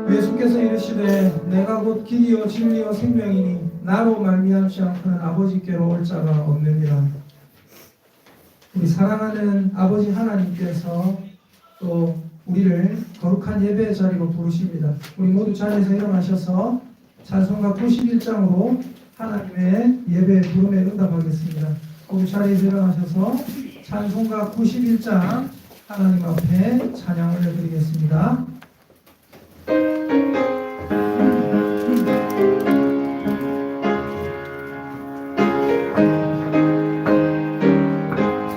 예수께서 이르시되 내가 곧 길이요 진리요 생명이니 나로 말미암지 않고는 아버지께로 올 자가 없느니라. 우리 사랑하는 아버지 하나님께서 또 우리를 거룩한 예배의 자리로 부르십니다. 우리 모두 자리에서 일어나셔서 찬송가 91장으로 하나님의 예배 부름에 응답하겠습니다. 모두 자리에서 일어나셔서 찬송가 91장 하나님 앞에 찬양 올려드리겠습니다.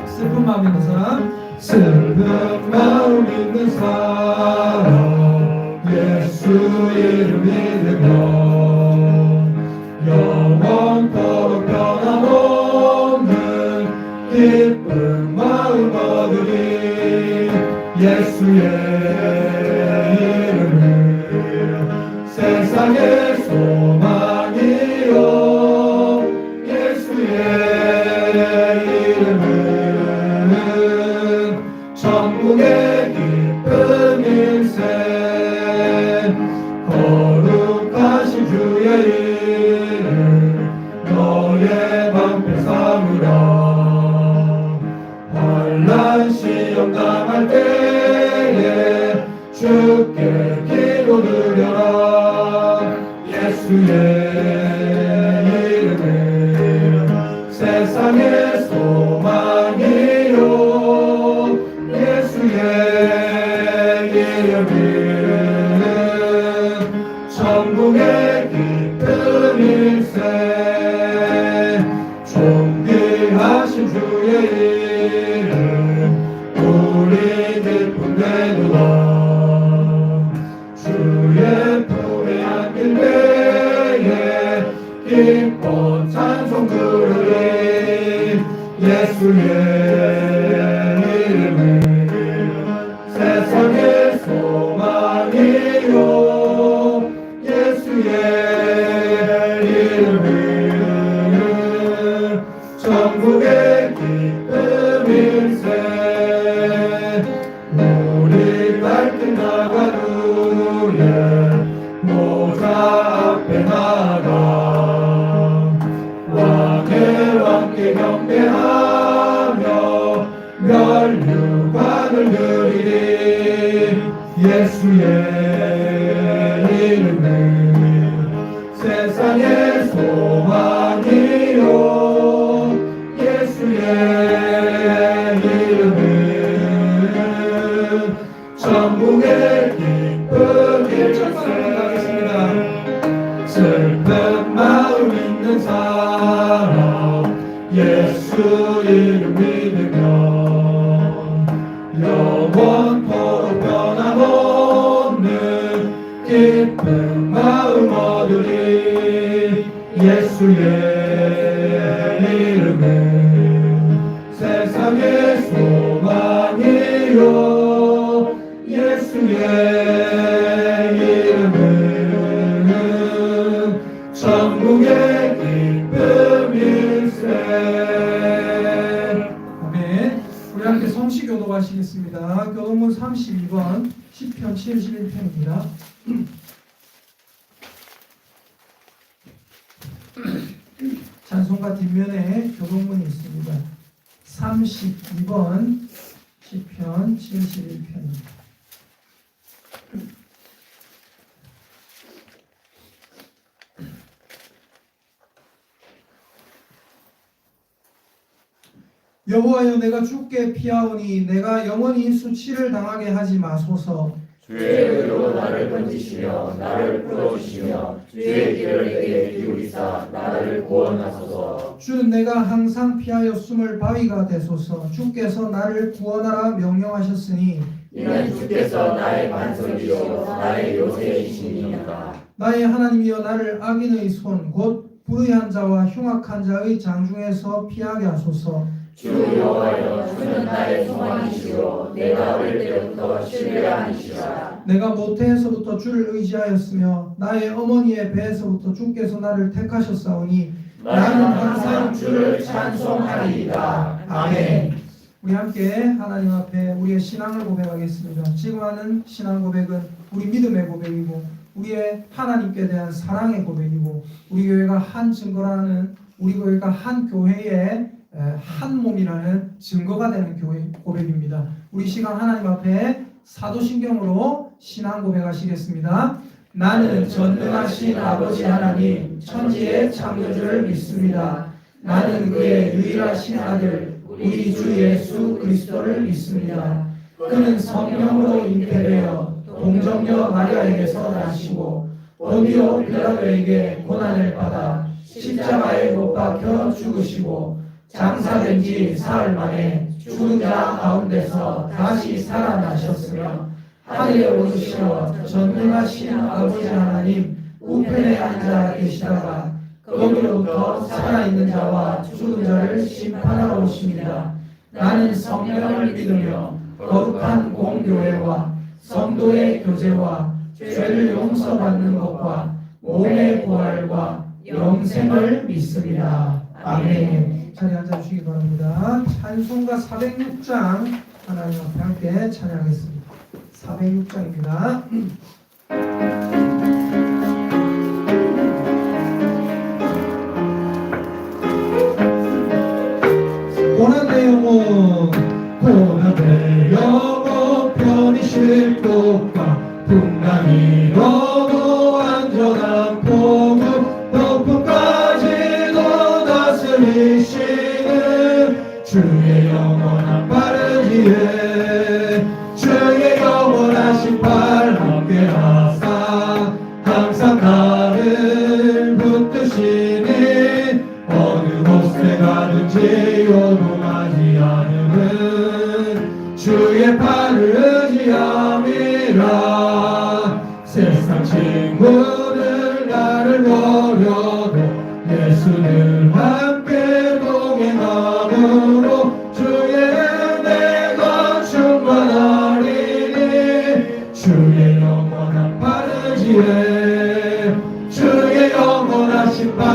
슬픈 마음 있는 사람, 슬픈 마음 있는 사람, 예수 이름 믿으면 영원토록 변함없는 기쁜 마음 얻으리. 예수의 세상의 소망이요 예수의 이름은 천국의 기쁜 인생 거룩하신 주의 이름 너의 방패 삼으라. 환난 시험 당할 때에 주께 기도드려라. 예수의 이름은 세상의 소망이요 예수의 이름은 천국의 기쁜 일생 존귀하신 주의 이름 우리 기쁨 되도다. 주의 품에 안길 때에 기뻐 찬송 부르리. 예수의 이름은 세상의 소망이요 예수의 이름은 천국의 기쁨 일생 우리 갈길 나가는 모자 앞에 나가 왕의 왕께 경배하며 멸류관을 드리리. 예수의 이름은 세상의 소망이요 예수의 이름은 천국의 기쁨 일생. 슬픈 마음 있는 사람 예수 이름 믿으면 영원토록 변함없는 기쁜 마음 얻으리. 예수의 이름은 세상의 소망이요 예수의 이름은 천국의 기쁨 일생. 아멘. 우리 함께 성시교도 하시겠습니다. 교도문 32번 시편 71편입니다. 찬송가 뒷면에 교도문이 있습니다. 32번 시편 71편입니다. 여호와여, 내가 주께 피하오니 내가 영원히 수치를 당하게 하지 마소서. 주의 의로 나를 건지시며 나를 풀어주시며 주의 길을 내게 기울이사 나를 구원하소서. 주는 내가 항상 피하여 숨을 바위가 되소서. 주께서 나를 구원하라 명령하셨으니 이는 주께서 나의 반석이요 나의 요새이시니이다. 나의 하나님이여, 나를 악인의 손 곧 불의한 자와 흉악한 자의 장중에서 피하게 하소서. 주 여호와여, 주는 나의 소망이시요 내가 어릴 때부터 신뢰하니시라. 내가 모태에서부터 주를 의지하였으며 나의 어머니의 배에서부터 주께서 나를 택하셨사오니 나는 항상 주를 찬송하리이다. 아멘. 우리 함께 하나님 앞에 우리의 신앙을 고백하겠습니다. 지금 하는 신앙 고백은 우리 믿음의 고백이고 우리의 하나님께 대한 사랑의 고백이고 우리 교회가 한 증거라는, 우리 교회가 한 교회의 한 몸이라는 증거가 되는 교회 고백입니다. 우리 시간 하나님 앞에 사도신경으로 신앙 고백하시겠습니다. 나는 전능하신 아버지 하나님 천지의 창조주를 믿습니다. 나는 그의 유일하신 아들 우리 주 예수 그리스도를 믿습니다. 그는 성령으로 잉태되어 동정녀 마리아에게서 나시고 본디오 빌라도에게 고난을 받아 십자가에 못 박혀 죽으시고 장사된 지 사흘 만에 죽은 자 가운데서 다시 살아나셨으며 하늘에 오르시어 전능하신 아버지 하나님 우편에 앉아 계시다가 거기로부터 살아있는 자와 죽은 자를 심판하러 오십니다. 나는 성령을 믿으며 거룩한 공교회와 성도의 교제와 죄를 용서받는 것과 몸의 부활과 영생을 믿습니다. 아멘. 자리에 앉아주시기 바랍니다. 찬송가 406장 하나님 앞에 함께 찬양하겠습니다. 406장입니다. 고난의 영혼, 고난의 영혼, 편히 쉴 곳과 풍랑이 너도 안전한 포구 폭풍까지도 다스리시는 주의 영원한 빠르기에 주의 영원하신 팔 함께 하사 항상 나를 붙드시니 어느 곳에 가든지 요동하지 않음은 주의 팔을 의지함이라. 세상 친구들 나를 버려도 예수는 함께 동행함으로 주의 은혜가 충만하리니 주의 영원한 팔의지에 주의 영원하신 팔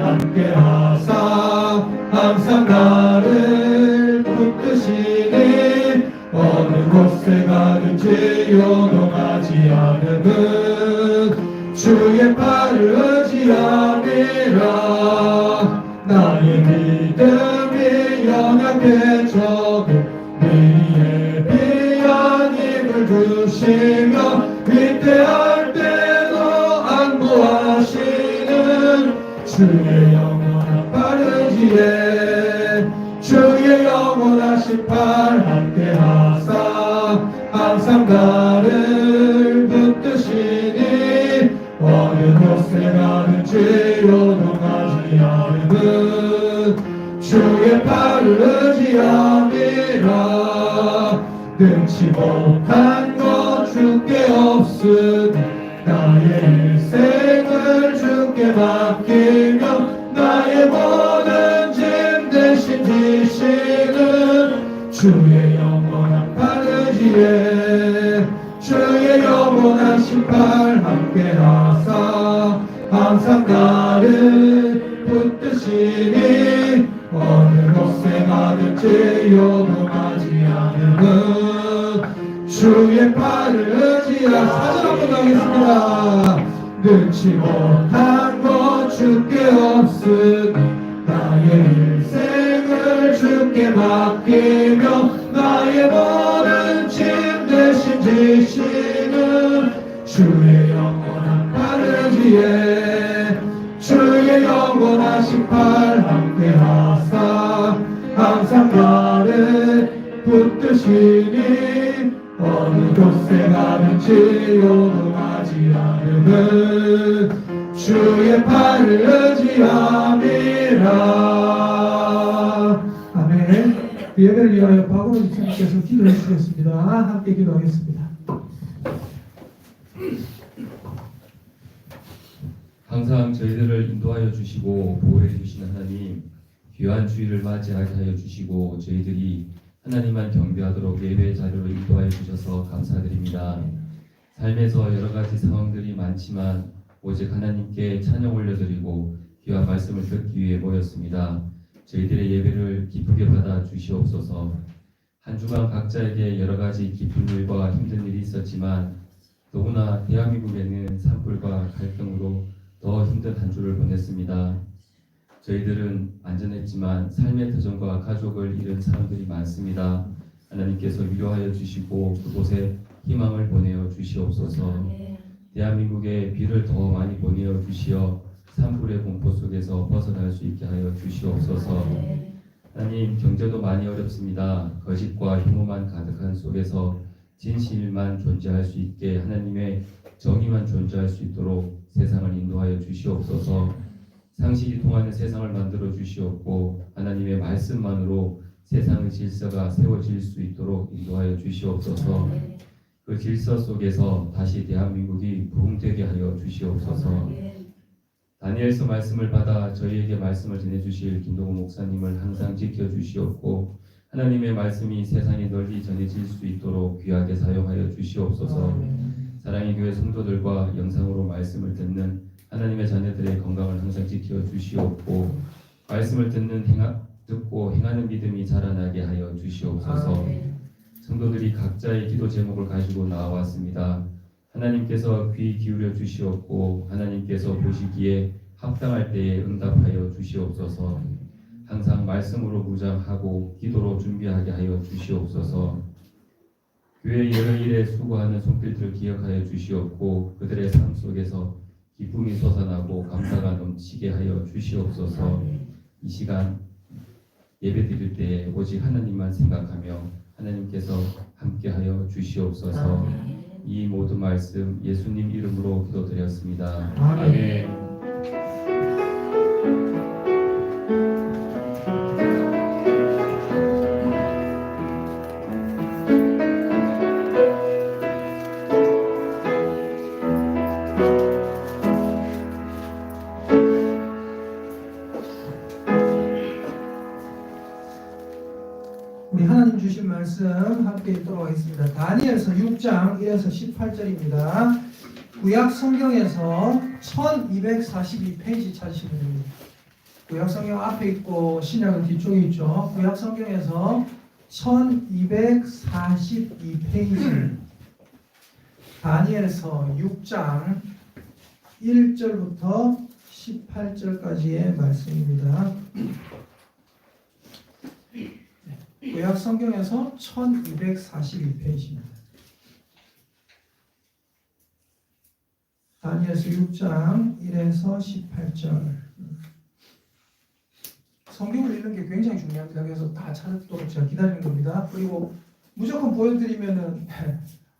함께 하사 항상 나를 붙드시니 어느 곳에 가든지 요동하지 않음은 주의 팔을 의지함이라. 나의 믿음이 연약해져도 내 위에 비한 힘을 주시며 위태할 때도 안보하시는 주의 영원한 팔의지에 주의 영원하신 팔 함께 하사 항상 나를 붙드시니 어느 곳에 가든지 요동하지 않음은 주의 팔을 의지함이라. 능치 못한 것 주께 없으니 나의 일생을 주께 맡기며 나의 모든 짐 대신 지시는 주의 영원한 팔의지에 주의 영원한 신발 함께 하사 항상 나를 붙드시니 어느 곳에 가든지 요동하지 않음은 주의 팔을 의지하. 사진 한번 가겠습니다. 능치 못한 것 주께 없으니 나의 일생을 주께 주님께 맡기며 나의 모든 짐 대신 지시는 주의 영원한 바르지에 주의 영원하신 팔 함께하사 항상 나를 붙드시니 어느 곳에 가든지 요동하지 않음은 주의 팔을 의지함이라. 아멘. 예배를 위하여 박원호 집사님께서 기도해 주시겠습니다. 함께 기도하겠습니다. 항상 저희들을 인도하여 주시고 보호해 주시는 하나님, 귀한 주일을 맞이하게 하여 주시고 저희들이 하나님만 경배하도록 예배 자료를 인도하여 주셔서 감사드립니다. 삶에서 여러 가지 상황들이 많지만 오직 하나님께 찬양 올려드리고 귀한 말씀을 듣기 위해 모였습니다. 저희들의 예배를 기쁘게 받아 주시옵소서. 한 주간 각자에게 여러 가지 기쁜 일과 힘든 일이 있었지만 더구나 대한민국에는 산불과 갈등으로 더 힘든 한 주를 보냈습니다. 저희들은 안전했지만 삶의 터전과 가족을 잃은 사람들이 많습니다. 하나님께서 위로하여 주시고 그곳에 희망을 보내어 주시옵소서. 대한민국에 비를 더 많이 보내어 주시어 산불의 공포 속에서 벗어날 수 있게 하여 주시옵소서. 하나님, 경제도 많이 어렵습니다. 거짓과 혐오만 가득한 속에서 진실만 존재할 수 있게 하나님의 정의만 존재할 수 있도록 세상을 인도하여 주시옵소서. 상식이 통하는 세상을 만들어 주시옵고 하나님의 말씀만으로 세상의 질서가 세워질 수 있도록 인도하여 주시옵소서. 그 질서 속에서 다시 대한민국이 부흥되게 하여 주시옵소서. 다니엘서 말씀을 받아 저희에게 말씀을 전해주실 김동호 목사님을 항상 지켜주시옵고 하나님의 말씀이 세상에 널리 전해질 수 있도록 귀하게 사용하여 주시옵소서. 사랑의 교회 성도들과 영상으로 말씀을 듣는 하나님의 자녀들의 건강을 항상 지켜주시옵고 말씀을 듣고 행하는 믿음이 자라나게 하여 주시옵소서. 성도들이 각자의 기도 제목을 가지고 나왔습니다. 하나님께서 귀 기울여 주시옵고 하나님께서 보시기에 합당할 때에 응답하여 주시옵소서. 항상 말씀으로 무장하고 기도로 준비하게 하여 주시옵소서. 교회 여러 일에 수고하는 손길들을 기억하여 주시옵고 그들의 삶 속에서 기쁨이 솟아나고 감사가 넘치게 하여 주시옵소서. 이 시간 예배 드릴 때에 오직 하나님만 생각하며 하나님께서 함께하여 주시옵소서. 이 모든 말씀 예수님 이름으로 기도드렸습니다. 아멘. 우리 하나님 주신 말씀 함께 읽도록 하겠습니다. 다니엘서 6장 1에서 18절입니다. 구약 성경에서 1242페이지 찾으시면 됩니다. 구약 성경 앞에 있고 신약은 뒤쪽에 있죠. 구약 성경에서 1242페이지 다니엘서 6장 1절부터 18절까지의 말씀입니다. 구약 성경에서 1242페이지입니다. 다니엘서 6장 1에서 18절. 성경을 읽는 게 굉장히 중요합니다. 그래서 다 찾도록 제가 기다리는 겁니다. 그리고 무조건 보여드리면은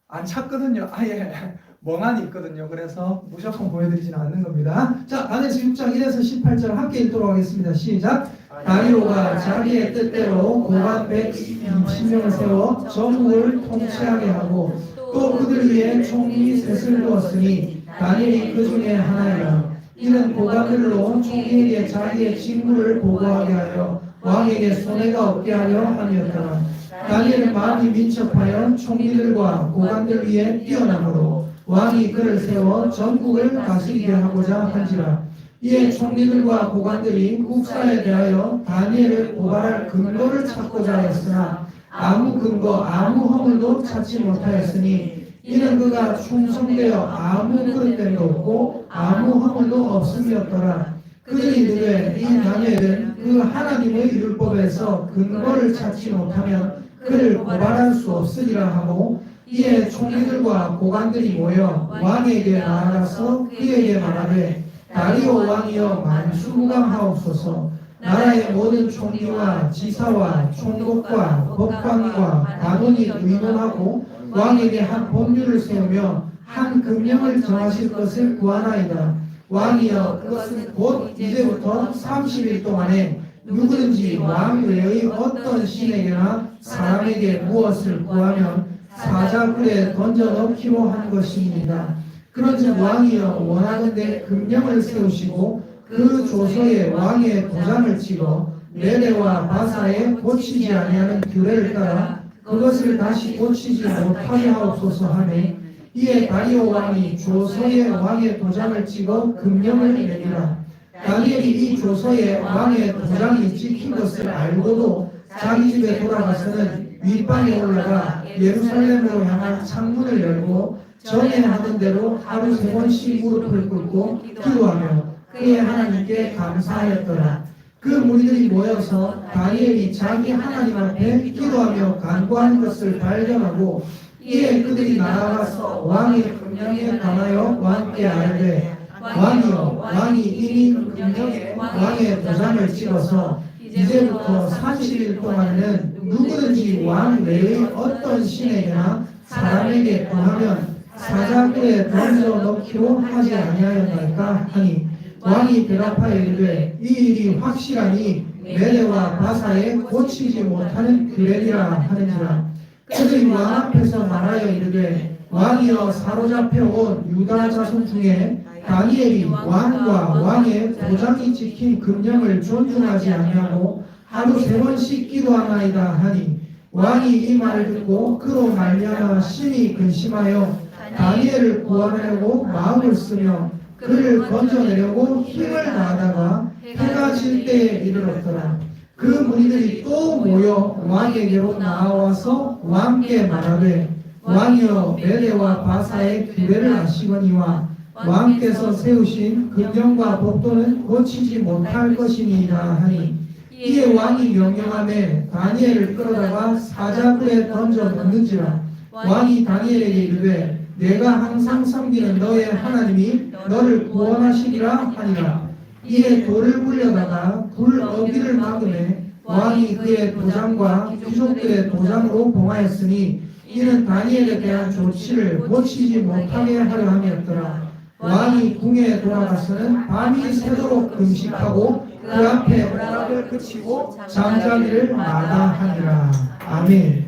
안 찾거든요. 아예 멍하니 있거든요. 그래서 무조건 보여드리지는 않는 겁니다. 자, 다니엘서 6장 1에서 18절 함께 읽도록 하겠습니다. 시작. 다리오가 자기의 뜻대로 고관 120명을 세워 전국을 통치하게 하고 또 그들 위에 총리 셋을 두었으니 다니엘이 그 중에 하나이라. 이는 고관들로 총리에게 자기의 직무를 보고하게 하여 왕에게 손해가 없게 하려 함이었더라. 다니엘은 마음이 민첩하여 총리들과 고관들 위에 뛰어나므로 왕이 그를 세워 전국을 다스리게 하고자 한지라. 이에 총리들과 고관들이 국사에 대하여 다니엘을 고발할 근거를 찾고자 했으나 아무 근거 아무 허물도 찾지 못하였으니 이는 그가 충성되어 아무 그릇됨도 없고 아무 허물도 없음이었더라. 그들이 이르되 이 다니엘은 그 하나님의 율법에서 근거를 찾지 못하면 그를 고발할 수 없으리라 하고 이에 총리들과 고관들이 모여 왕에게 나아가서 그에게 말하되 다리오 왕이여 만수무강하옵소서. 나라의 모든 총리와 지사와 총독과 법관과 관원이 의논하고 왕에게 한 법률을 세우며 한 금령을 정하실 것을 구하나이다. 왕이여 그것은 곧 이제부터 30일 동안에 누구든지 왕 외의 어떤 신에게나 사람에게 무엇을 구하면 사자굴에 던져 넣기로 한 것입니다. 그런즉 왕이여 원하건대 금령을 세우시고 그 조서에 왕의 도장을 찍어 메대와 바사에 고치지 아니하는 규례를 따라 그것을 다시 고치지 못하게 하옵소서 하매 이에 다리오 왕이 조서에 왕의 도장을 찍어 금령을 내리라. 다니엘이 이 조서에 왕의 도장이 찍힌 것을 알고도 자기 집에 돌아가서는 윗방에 올라가 예루살렘으로 향한 창문을 열고 전에 하던 대로 하루 3번씩 무릎을 꿇고 기도하며 그의 하나님께 감사하였더라. 그 무리들이 모여서 다니엘이 자기 하나님 앞에 기도하며 간구하는 것을 발견하고 이에 그들이 나아가서 왕의 금령에 관하여 왕께 아뢰되 왕이여 왕이 이미 금령에 왕의 도장을 찍어서 이제부터 30일 동안은 누구든지 왕 외의 어떤 신에게나 사람에게 구하면 사자굴에 던져 넣기로 하지 아니하였나이까 하니 왕이 대답하여 이르되 이 일이 확실하니 메대와 바사에 고치지 못하는 규례니라 하는지라. 그들이 왕 앞에서 말하여 이르되 왕이여 사로잡혀 온 유다 자손 중에 다니엘이 왕과 왕의 도장이 찍힌 금령을 존중하지 아니하고 하루 3번씩 기도하나이다 하니 왕이 이 말을 듣고 그로 말미암아 심히 근심하여 다니엘을 구원하려고 마음을 쓰며 그를 건져내려고 힘을 다하다가 해가 질 때에 이르렀더라. 그 무리들이 또 모여 왕에게로 나와서 왕께 말하되 왕이여 메대와 바사의 규례를 아시거니와 왕께서 세우신 금령과 법도는 고치지 못할 것이니이다 하니 이에 왕이 명령하매 다니엘을 끌어다가 사자굴에 던져 넣는지라. 왕이 다니엘에게 이르되 내가 항상 섬기는 너의 하나님이 너를 구원하시리라 하니라. 이에 돌을 굴려다가 굴 어귀를 막음에 왕이 그의 도장과 귀족들의 도장으로 봉하였으니 이는 다니엘에 대한 조치를 고치지 못하게 하려 함이었더라. 왕이 궁에 돌아가서는 밤이 새도록 금식하고 그 앞에 오락을 그치고 잠자기를 마다하니라. 아멘.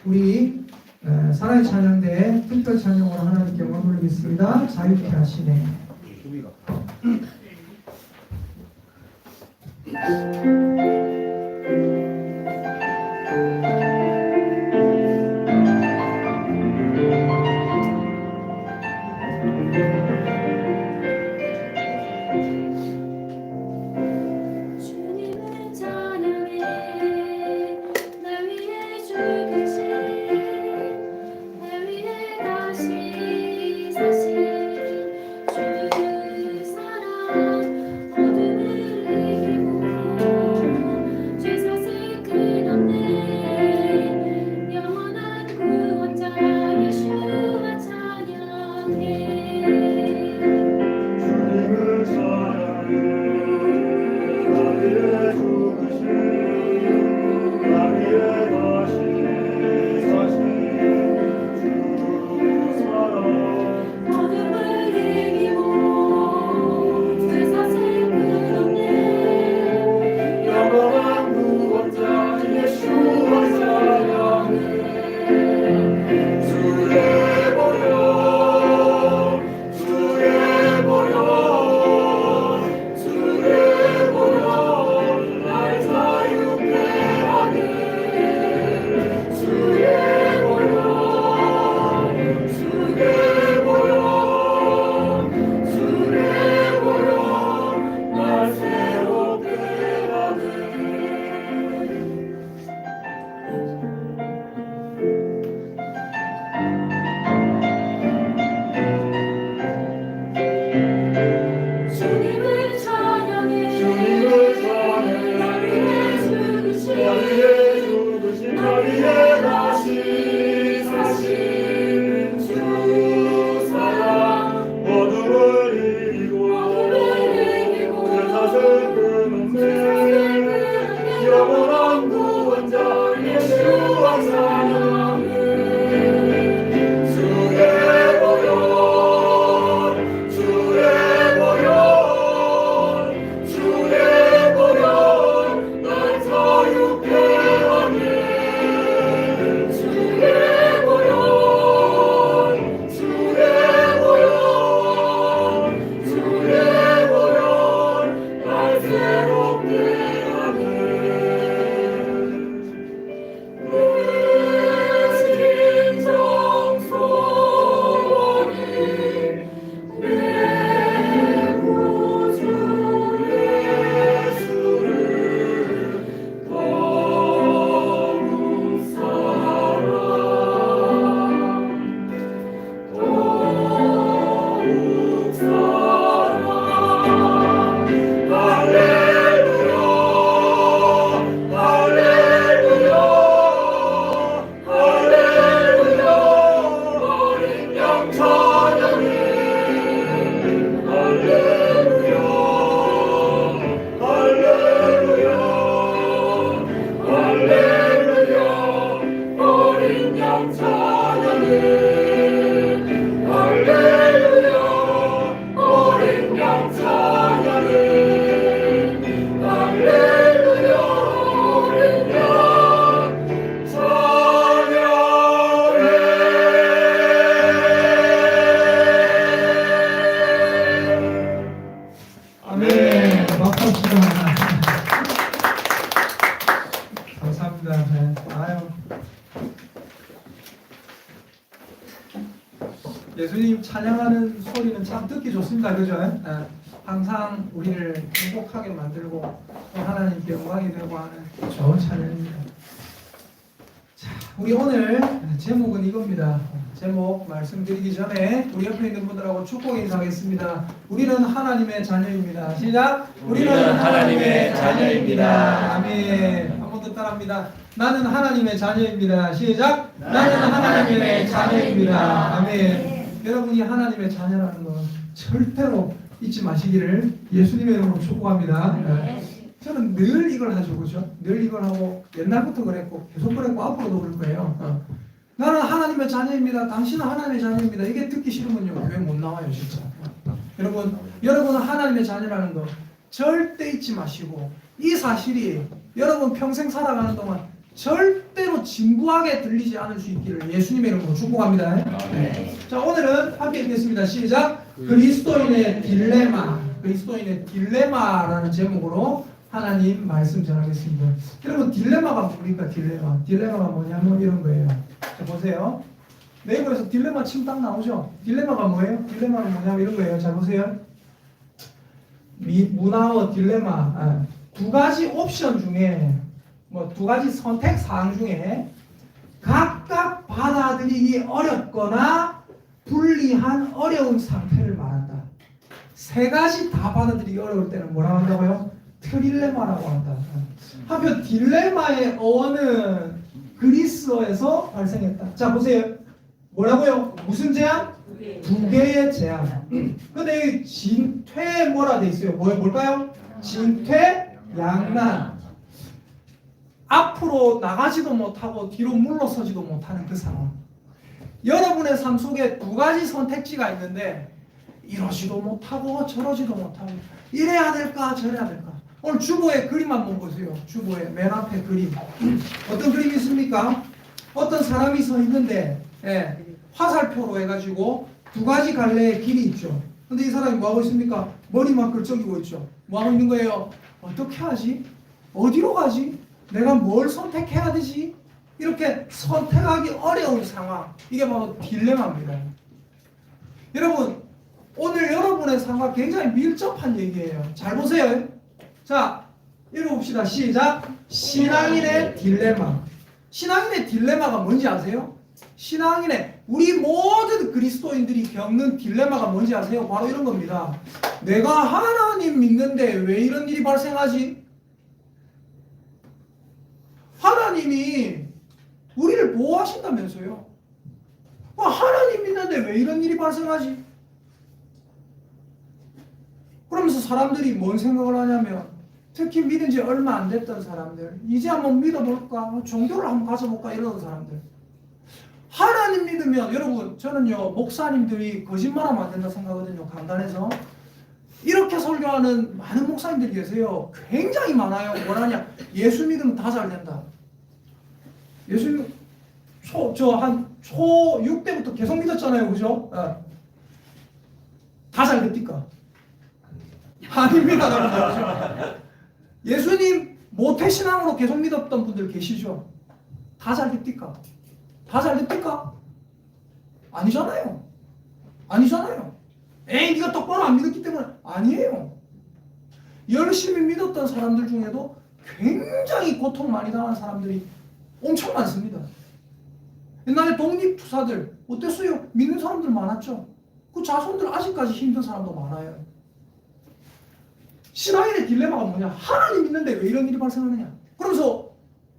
우리 사랑의 찬양대에 특별 찬양으로 하나님께 영광 돌리겠습니다. 자유케 하시네. 주님을 찬양해 날 위해 죽으신 날 위해 다시 사신 주 사랑 어둠을 이기고 아멘. 박수합시다. 감사합니다. 네. 아유. 예수님 찬양하는 소리는 참 듣기 좋습니다. 그죠? 네. 항상 우리를 행복하게 만들고 또 하나님께 영광이 되고 하는 좋은 찬양입니다. 자, 우리 오늘 제목은 이겁니다. 제목 말씀드리기 전에 우리 옆에 있는 분들하고 축복 인사하겠습니다. 우리는 하나님의 자녀입니다. 시작. 우리는 하나님의 자녀입니다. 아멘. 한 번 더 따라합니다. 나는 하나님의 자녀입니다. 시작. 나는 하나님의 자녀입니다. 아멘. 여러분이 하나님의 자녀라는 건 절대로 잊지 마시기를 예수님의 이름으로 축복합니다. 저는 늘 이걸 하죠, 그죠? 늘 이걸 하고 옛날부터 그랬고 계속 그랬고 앞으로도 그럴 거예요. 나는 하나님의 자녀입니다. 당신은 하나님의 자녀입니다. 이게 듣기 싫으면요 교회 못 나와요, 진짜. 여러분은 하나님의 자녀라는 거 절대 잊지 마시고 이 사실이 여러분 평생 살아가는 동안 절대로 진부하게 들리지 않을 수 있기를 예수님의 이름으로 축복합니다. 네. 자, 오늘은 함께 읽겠습니다. 시작. 그리스도인의 딜레마. 그리스도인의 딜레마라는 제목으로 하나님 말씀 전하겠습니다. 여러분 딜레마가 뭡니까? 딜레마가 뭐냐면 이런 거예요. 자, 보세요. 네이버에서 딜레마 치면 딱 나오죠. 딜레마가 뭐예요? 딜레마는 뭐냐면 이런 거예요. 잘 보세요. 문화어 딜레마. 두 가지 옵션 중에 두 가지 선택 사항 중에 각각 받아들이기 어렵거나 불리한 어려운 상태를 말한다. 세 가지 다 받아들이기 어려울 때는 뭐라고 한다고요? 트릴레마라고 한다. 한편 딜레마의 어원은 그리스어에서 발생했다. 자, 보세요. 뭐라고요? 무슨 제한? 두 개의 제한. 근데 진퇴 뭐라 돼 있어요? 뭘까요? 진퇴 양난. 앞으로 나가지도 못하고 뒤로 물러서지도 못하는 그 상황. 여러분의 삶 속에 두 가지 선택지가 있는데 이러지도 못하고 저러지도 못하고 이래야 될까 저래야 될까. 오늘 주보의 그림 한번 보세요. 주보의 맨 앞에 그림. 어떤 그림이 있습니까? 어떤 사람이 서 있는데 화살표로 해가지고 두 가지 갈래의 길이 있죠. 근데 이 사람이 뭐하고 있습니까? 머리만 걸쩍이고 있죠. 뭐하고 있는 거예요? 어떻게 하지? 어디로 가지? 내가 뭘 선택해야 되지? 이렇게 선택하기 어려운 상황. 이게 바로 딜레마입니다. 여러분, 오늘 여러분의 삶과 굉장히 밀접한 얘기예요. 잘 보세요. 자, 읽어봅시다. 시작. 신앙인의 딜레마. 신앙인의 딜레마가 뭔지 아세요? 우리 모든 그리스도인들이 겪는 딜레마가 뭔지 아세요? 바로 이런 겁니다. 내가 하나님 믿는데 왜 이런 일이 발생하지? 하나님이 우리를 보호하신다면서요. 하나님 믿는데 왜 이런 일이 발생하지? 그러면서 사람들이 뭔 생각을 하냐면 특히 믿은 지 얼마 안 됐던 사람들, 이제 한번 믿어볼까, 종교를 한번 가져볼까 이러는 사람들. 하나님 믿으면, 여러분 저는요 목사님들이 거짓말하면 안 된다 생각하거든요. 간단해서 이렇게 설교하는 많은 목사님들이 계세요. 굉장히 많아요. 뭐라냐, 예수 믿으면 다 잘 된다. 예수 믿으면 한 초 6대부터 계속 믿었잖아요, 그죠? 다 잘 됩니까? 아닙니다. 예수님 모태신앙으로 계속 믿었던 분들 계시죠? 다 잘 됩니까? 다 잘 됩니까? 아니잖아요. 아니잖아요. 에이, 네가 똑바로 안 믿었기 때문에. 아니에요. 열심히 믿었던 사람들 중에도 굉장히 고통 많이 당한 사람들이 엄청 많습니다. 옛날에 독립투사들 어땠어요? 믿는 사람들 많았죠. 그 자손들 아직까지 힘든 사람도 많아요. 신앙인의 딜레마가 뭐냐? 하나님 믿는데 왜 이런 일이 발생하느냐? 그러면서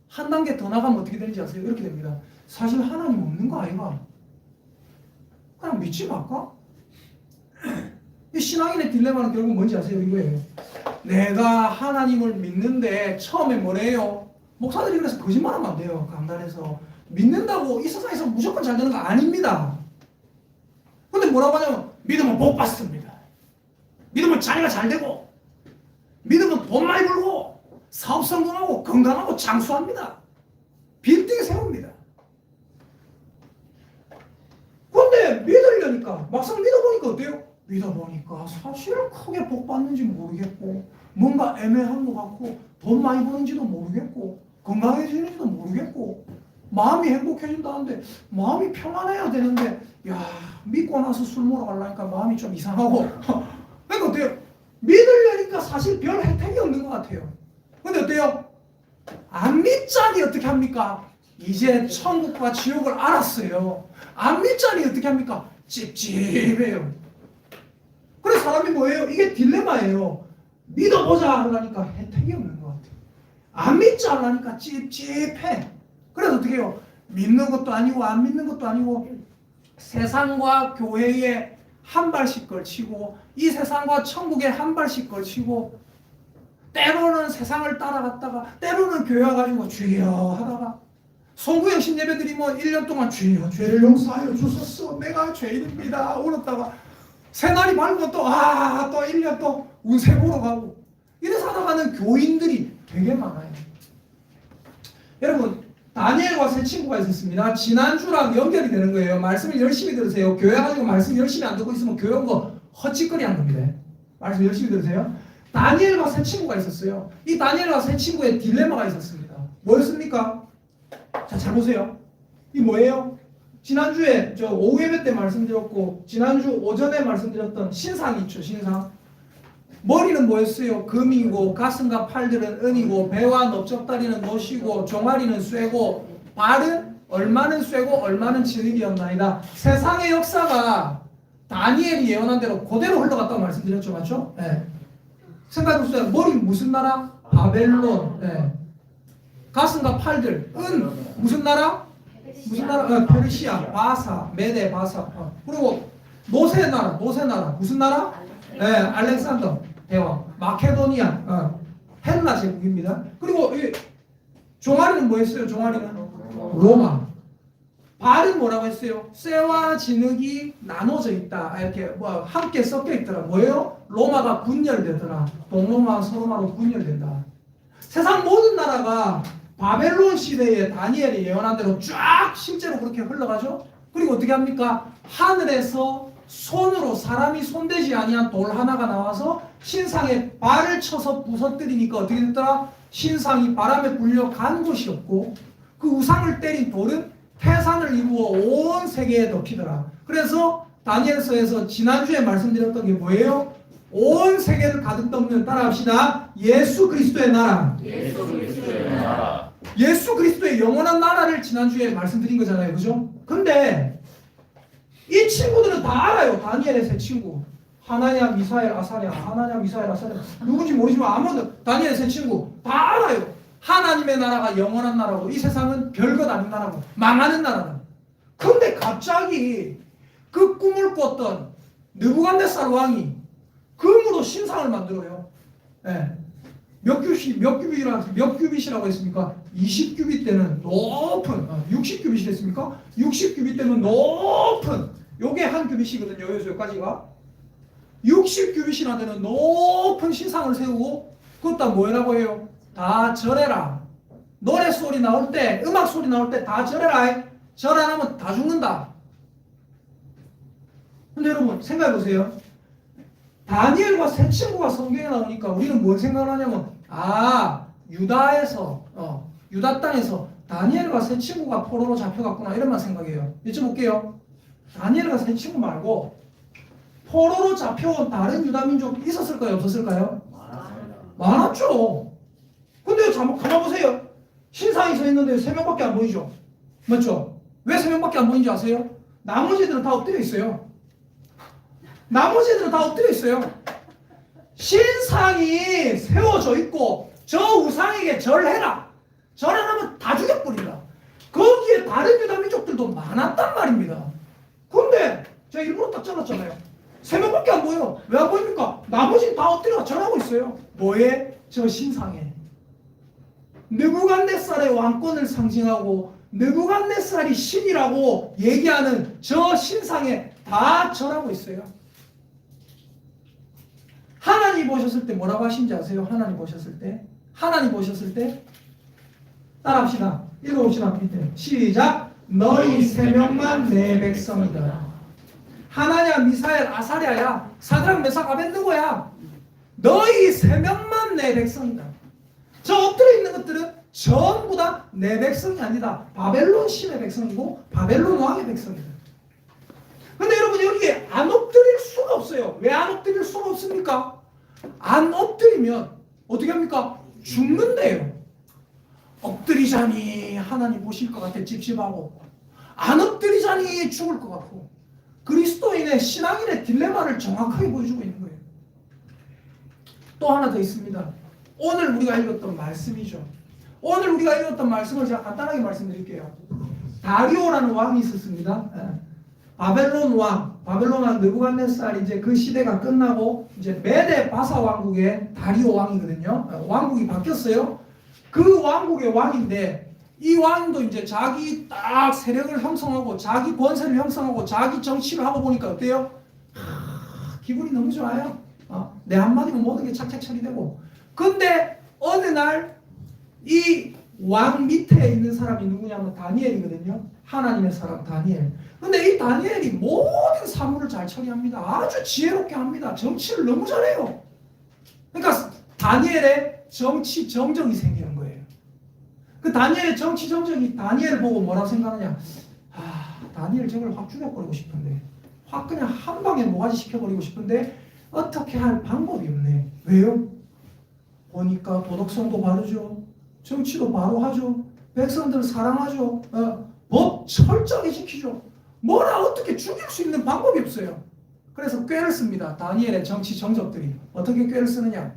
한 단계 더 나가면 어떻게 되는지 아세요? 이렇게 됩니다. 사실 하나님 없는 거 아이가? 그냥 믿지 말까? 이 신앙인의 딜레마는 결국 뭔지 아세요? 이거예요. 내가 하나님을 믿는데 처음에 뭐래요? 목사들이 그래서 거짓말하면 안 돼요. 간단해서 믿는다고 이 세상에서 무조건 잘 되는 거 아닙니다. 근데 뭐라고 하냐면 믿으면 복 받습니다. 믿으면 자녀가 잘 되고, 믿으면 돈 많이 벌고, 사업 성공하고, 건강하고, 장수합니다. 빌딩 세웁니다. 근데 믿으려니까, 막상 믿어보니까 어때요? 믿어보니까 사실 크게 복 받는지 모르겠고, 뭔가 애매한 것 같고, 돈 많이 버는지도 모르겠고, 건강해지는지도 모르겠고, 마음이 행복해진다는데 마음이 평안해야 되는데, 야, 믿고 나서 술 먹으러 가려니까 마음이 좀 이상하고. 그러니까 어때요? 믿으려니까 사실 별 혜택이 없는 것 같아요. 근데 어때요? 안 믿자니 어떻게 합니까? 이제 천국과 지옥을 알았어요. 안 믿자니 어떻게 합니까? 찝찝해요. 그래서 사람이 뭐예요? 이게 딜레마예요. 믿어보자 하려니까 혜택이 없는 것 같아요. 안 믿자 하려니까 찝찝해. 그래서 어떻게 해요? 믿는 것도 아니고 안 믿는 것도 아니고 세상과 교회에 한 발씩 걸치고, 이 세상과 천국에 한 발씩 걸치고, 때로는 세상을 따라갔다가 때로는 교회 와가지고 주여 하다가, 송구영 신예배 드리면 1년 동안 주여 죄를 용서하여 주소서 내가 죄인입니다 울었다가 새날이 밝으면 또 1년 또 운세 보러 가고, 이래 살아가는 교인들이 되게 많아요. 여러분, 다니엘과 세 친구가 있었습니다. 지난주랑 연결이 되는 거예요. 말씀을 열심히 들으세요. 교회 가지고 말씀 열심히 안 듣고 있으면 교회 온 거 헛짓거리 한 겁니다. 말씀 열심히 들으세요. 다니엘과 세 친구가 있었어요. 이 다니엘과 세 친구의 딜레마가 있었습니다. 뭐였습니까? 자, 잘 보세요. 이 뭐예요? 지난주에 저 오후 예배 때 말씀드렸고, 지난주 오전에 말씀드렸던 신상이 있죠. 신상. 머리는 뭐였어요? 금이고, 가슴과 팔들은 은이고, 배와 넓적다리는 노시고, 종아리는 쇠고, 발은 얼마는 쇠고 얼마는 진흙이었나이다. 세상의 역사가 다니엘이 예언한 대로 그대로 흘러갔다고 말씀드렸죠. 맞죠? 네. 생각해보세요. 머리는 무슨 나라? 바벨론. 네. 가슴과 팔들, 은 무슨 나라? 무슨 나라? 페르시아, 바사, 메데, 바사. 그리고 노세 나라 무슨 나라? 네, 알렉산더 대왕, 마케도니아, 헬라 제국입니다. 그리고 이 종아리는 뭐였어요? 종아리는 로마. 발은 뭐라고 했어요? 쇠와 진흙이 나눠져 있다. 이렇게 뭐 함께 섞여 있더라. 뭐예요? 로마가 분열되더라. 동로마와 서로마로 분열된다. 세상 모든 나라가 바벨론 시대에 다니엘이 예언한 대로 쫙 실제로 그렇게 흘러가죠. 그리고 어떻게 합니까? 하늘에서 손으로 사람이 손대지 아니한 돌 하나가 나와서 신상에 발을 쳐서 부서뜨리니까 어떻게 됐더라? 신상이 바람에 불려 간 곳이 없고, 그 우상을 때린 돌은 태산을 이루어 온 세계에 덮이더라. 그래서 다니엘서에서 지난주에 말씀드렸던 게 뭐예요? 온 세계를 가득 덮는, 따라합시다. 예수 그리스도의 나라. 예수 그리스도의 나라. 예수 그리스도의 영원한 나라를 지난주에 말씀드린 거잖아요. 그죠? 근데 이 친구들은 다 알아요. 다니엘의 세 친구. 하나냐, 미사엘, 아사랴. 하나냐, 미사엘, 아사랴. 누군지 모르지만 아무도 다니엘의 세 친구 다 알아요. 하나님의 나라가 영원한 나라고, 이 세상은 별것 아닌 나라고, 망하는 나라다. 근데 갑자기 그 꿈을 꿨던 느부갓네살 왕이 금으로 신상을 만들어요. 네. 몇 규빗이라고 했습니까? 20규빗 되는 높은 60규빗이 됐습니까? 60규빗 되는 높은 요게 한 규빗이거든요. 여기서 여기까지가 60규빗이나 되는 높은 신상을 세우고 그것도 뭐라고 해요? 다 절해라. 노래소리 나올 때 음악소리 나올 때 다 절해라. 절 안 하면 다 죽는다. 근데 여러분 생각해보세요. 다니엘과 세 친구가 성경에 나오니까 우리는 뭘 생각을 하냐면 유다에서 유다 땅에서 다니엘과 세 친구가 포로로 잡혀갔구나 이런만 생각해요. 여쭤볼게요. 다니엘과 세 친구 말고 포로로 잡혀온 다른 유다 민족 있었을까요? 없었을까요? 많았죠. 근데 가만 보세요. 신상이 서 있는데 3명밖에 안 보이죠? 맞죠? 왜 3명밖에 안 보이는지 아세요? 나머지들은 다 엎드려 있어요. 나머지들은 다 엎드려 있어요. 신상이 세워져 있고 저 우상에게 절해라. 절 안 하면 다 죽여버린다. 거기에 다른 유다 민족들도 많았단 말입니다. 근데 제가 일부러 딱 잘랐잖아요. 3명밖에 안 보여요. 왜 안 보입니까? 나머지는 다 엎드려 절하고 있어요. 뭐에? 저 신상에. 느부갓네살의 왕권을 상징하고 느부갓네살이 신이라고 얘기하는 저 신상에 다 절하고 있어요. 하나님 보셨을 때 뭐라고 하신지 아세요? 하나님 보셨을 때 따라합시다. 읽어봅시다. 밑에 시작. 너희 3명만 내 백성이다. 하나냐, 미사엘, 아사랴야, 사드락, 메삭, 아벳느고야. 너희 3명만 내 백성이다. 저 엎드려 있는 것들은 전부 다 내 백성이 아니다. 바벨론 신의 백성이고 바벨론 왕의 백성이다. 근데 여러분 여기에 안 엎드릴 수가 없어요. 왜 안 엎드릴 수가 없습니까? 안 엎드리면 어떻게 합니까? 죽는데요. 엎드리자니 하나님 보실 것 같아 찝찝하고, 안 엎드리자니 죽을 것 같고, 그리스도인의 신앙인의 딜레마를 정확하게 보여주고 있는 거예요. 또 하나 더 있습니다. 오늘 우리가 읽었던 말씀이죠. 오늘 우리가 읽었던 말씀을 제가 간단하게 말씀드릴게요. 다리오라는 왕이 있었습니다. 바벨론 왕 느부갓네살 이제 그 시대가 끝나고 이제 메데 바사 왕국의 다리오 왕이거든요. 왕국이 바뀌었어요. 그 왕국의 왕인데 이 왕도 이제 자기 딱 세력을 형성하고 자기 권세를 형성하고 자기 정치를 하고 보니까 어때요? 기분이 너무 좋아요. 내 한마디면 모든 게 착착 처리되고. 근데 어느 날 이 왕 밑에 있는 사람이 누구냐면 다니엘이거든요. 하나님의 사람 다니엘. 근데 이 다니엘이 모든 사물을 잘 처리합니다. 아주 지혜롭게 합니다. 정치를 너무 잘해요. 그러니까 다니엘의 정치 정적이 생기는 거예요. 그 다니엘의 정치 정적이 다니엘을 보고 뭐라고 생각하냐? 다니엘 저걸 확 죽여버리고 싶은데, 확 그냥 한 방에 모가지 시켜버리고 싶은데 어떻게 할 방법이 없네. 왜요? 보니까 도덕성도 바르죠. 정치도 바로 하죠. 백성들 사랑하죠. 법 철저하게 지키죠. 뭐라 어떻게 죽일 수 있는 방법이 없어요. 그래서 꾀를 씁니다. 다니엘의 정치 정적들이. 어떻게 꾀를 쓰느냐?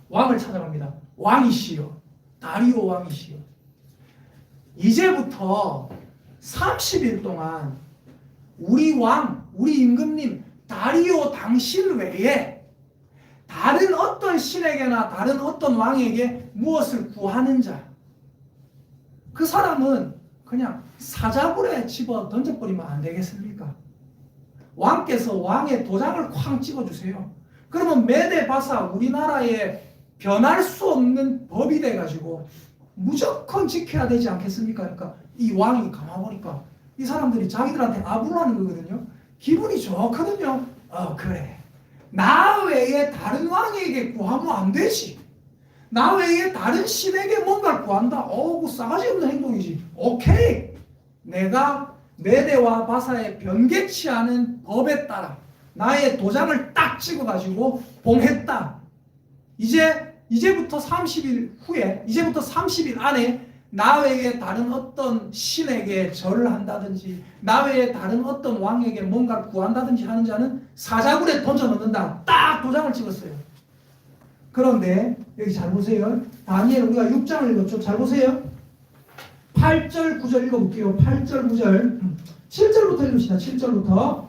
왕을 찾아갑니다. 왕이시여, 다리오 왕이시여, 이제부터 30일 동안 우리 왕, 우리 임금님 다리오 당신 외에 다른 어떤 신에게나 다른 어떤 왕에게 무엇을 구하는 자, 그 사람은 그냥 사자굴에 집어 던져버리면 안 되겠습니까? 왕께서 왕의 도장을 쾅 찍어주세요. 그러면 메데 바사 우리나라에 변할 수 없는 법이 돼가지고 무조건 지켜야 되지 않겠습니까? 그러니까 이 왕이 감아보니까 이 사람들이 자기들한테 아부를 하는 거거든요. 기분이 좋거든요. 그래, 나 외에 다른 왕에게 구하면 안 되지. 나 외에 다른 신에게 뭔가를 구한다. 그 싸가지 없는 행동이지. 오케이, 내가 메데와 바사의 변개치 않은 법에 따라 나의 도장을 딱 찍어가지고 봉했다. 이제부터 30일 후에, 이제부터 30일 안에 나 외에 다른 어떤 신에게 절을 한다든지 나 외에 다른 어떤 왕에게 뭔가를 구한다든지 하는 자는 사자굴에 던져넣는다. 딱 도장을 찍었어요. 그런데 여기 잘 보세요. 다니엘 우리가 6장을 읽었죠. 잘 보세요. 8절 9절 읽어볼게요. 8절 9절 7절부터 읽읍시다. 7절부터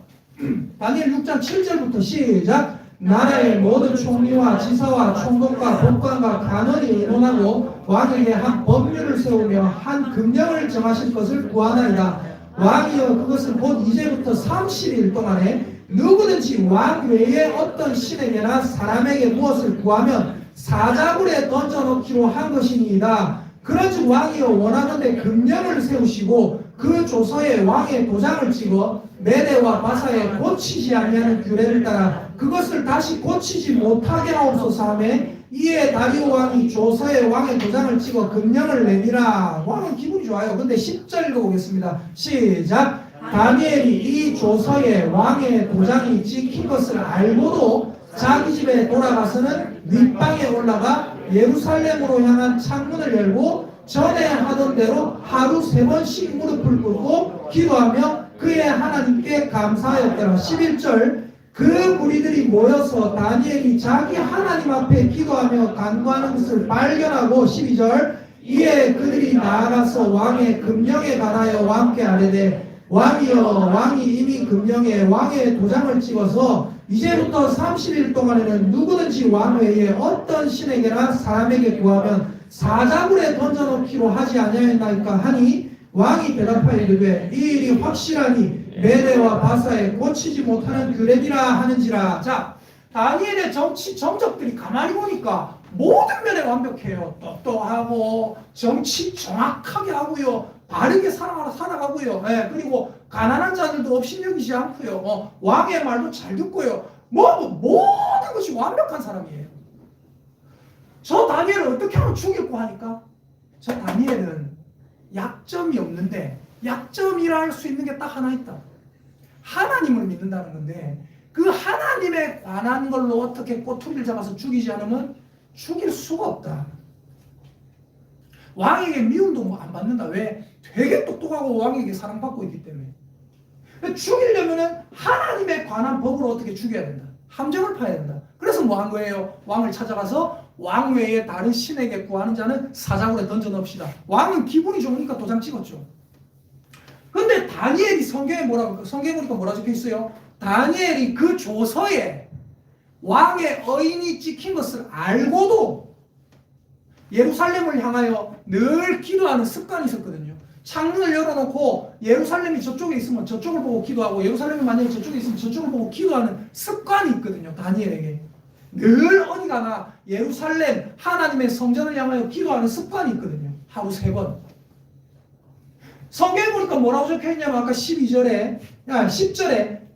다니엘 6장 7절부터 시작. 나라의 모든 총리와 지사와 총독과 법관과 간원이 의논하고 왕에게 한 법률을 세우며 한 금령을 정하실 것을 구하나이다. 왕이여 그것은 곧 이제부터 30일 동안에 누구든지 왕 외에 어떤 신에게나 사람에게 무엇을 구하면 사자굴에 던져놓기로 한 것이니이다. 그런즉 왕이여 원하는데 금령을 세우시고 그 조서에 왕의 도장을 찍어 메대와 바사에 고치지 아니하는 규례를 따라 그것을 다시 고치지 못하게 하옵소서 하며 이에 다리오 왕이 조서에 왕의 도장을 찍어 금령을 내니라. 왕은 기분이 좋아요. 근데 10절 읽어보겠습니다. 시작. 다니엘이 이 조서에 왕의 도장이 찍힌 것을 알고도 자기 집에 돌아가서는 윗방에 올라가 예루살렘으로 향한 창문을 열고 전에 하던 대로 하루 3번씩 무릎을 꿇고 기도하며 그의 하나님께 감사하였더라. 11절. 그 무리들이 모여서 다니엘이 자기 하나님 앞에 기도하며 간구하는 것을 발견하고 12절. 이에 그들이 나아가서 왕의 금령에 관하여 왕께 아뢰되 왕이여 왕이 이미 금령에 왕의 도장을 찍어서 이제부터 30일 동안에는 누구든지 왕 외에 어떤 신에게나 사람에게 구하면 사자굴에 던져놓기로 하지 아니하였나이까 하니 왕이 대답하여 이르되 이 일이 확실하니 메대와 바사에 고치지 못하는 규례니라 하는지라. 자, 다니엘의 정치 정적들이 가만히 보니까 모든 면에 완벽해요. 똑똑하고 정치 정확하게 하고요. 바르게 살아가고요. 그리고 가난한 자들도 업신여기지 않고요. 왕의 말도 잘 듣고요. 모든 것이 완벽한 사람이에요. 저 다니엘을 어떻게 하면 죽일고 하니까 저 다니엘은 약점이 없는데 약점이라 할 수 있는 게 딱 하나 있다. 하나님을 믿는다는 건데 그 하나님에 관한 걸로 어떻게 꼬투리를 잡아서 죽이지 않으면 죽일 수가 없다. 왕에게 미움도 안 받는다. 왜? 되게 똑똑하고 왕에게 사랑받고 있기 때문에. 죽이려면 하나님에 관한 법으로 어떻게 죽여야 된다. 함정을 파야 된다. 그래서 뭐 한 거예요? 왕을 찾아가서 왕 외에 다른 신에게 구하는 자는 사자굴에 던져 넣읍시다. 왕은 기분이 좋으니까 도장 찍었죠. 근데 다니엘이 성경에 보니까 뭐라 적혀 있어요? 다니엘이 그 조서에 왕의 어인이 찍힌 것을 알고도 예루살렘을 향하여 늘 기도하는 습관이 있었거든요. 창문을 열어놓고 예루살렘이 저쪽에 있으면 저쪽을 보고 기도하고 예루살렘이 만약에 저쪽에 있으면 저쪽을 보고 기도하는 습관이 있거든요. 다니엘에게. 늘 어디 가나 예루살렘 하나님의 성전을 향하여 기도하는 습관이 있거든요. 하루 3번. 성경에 보니까 뭐라고 적혀있냐면 아까 10절에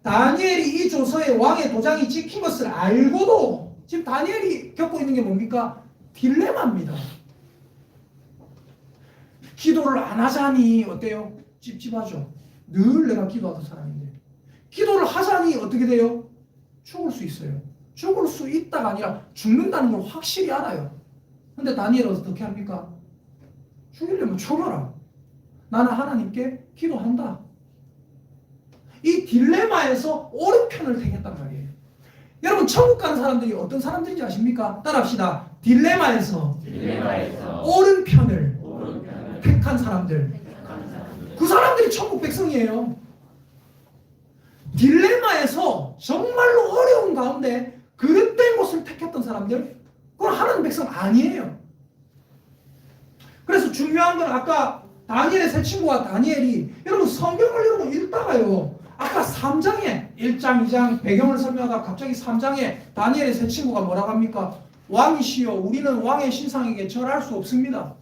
다니엘이 이 조서에 왕의 도장이 찍힌 것을 알고도 지금 다니엘이 겪고 있는 게 뭡니까? 딜레마입니다. 기도를 안 하자니 어때요? 찝찝하죠. 늘 내가 기도하던 사람인데 기도를 하자니 어떻게 돼요? 죽을 수 있어요. 죽을 수 있다가 아니라 죽는다는 걸 확실히 알아요. 근데 다니엘은 어떻게 합니까? 죽이려면 죽어라. 나는 하나님께 기도한다. 이 딜레마에서 옳은 편을 택했단 말이에요. 여러분 천국 가는 사람들이 어떤 사람들인지 아십니까? 따라합시다. 딜레마에서 옳은 편을 택한 사람들. 그 사람들이 천국 백성이에요. 딜레마에서 정말로 어려운 가운데 그릇된 곳을 택했던 사람들, 그건 하나님 백성 아니에요. 그래서 중요한 건 아까 다니엘의 세 친구와 다니엘이 여러분 성경을 여러분 읽다가요. 아까 3장에 1장, 2장 배경을 설명하다 갑자기 3장에 다니엘의 세 친구가 뭐라고 합니까? 왕이시여 우리는 왕의 신상에게 절할 수 없습니다.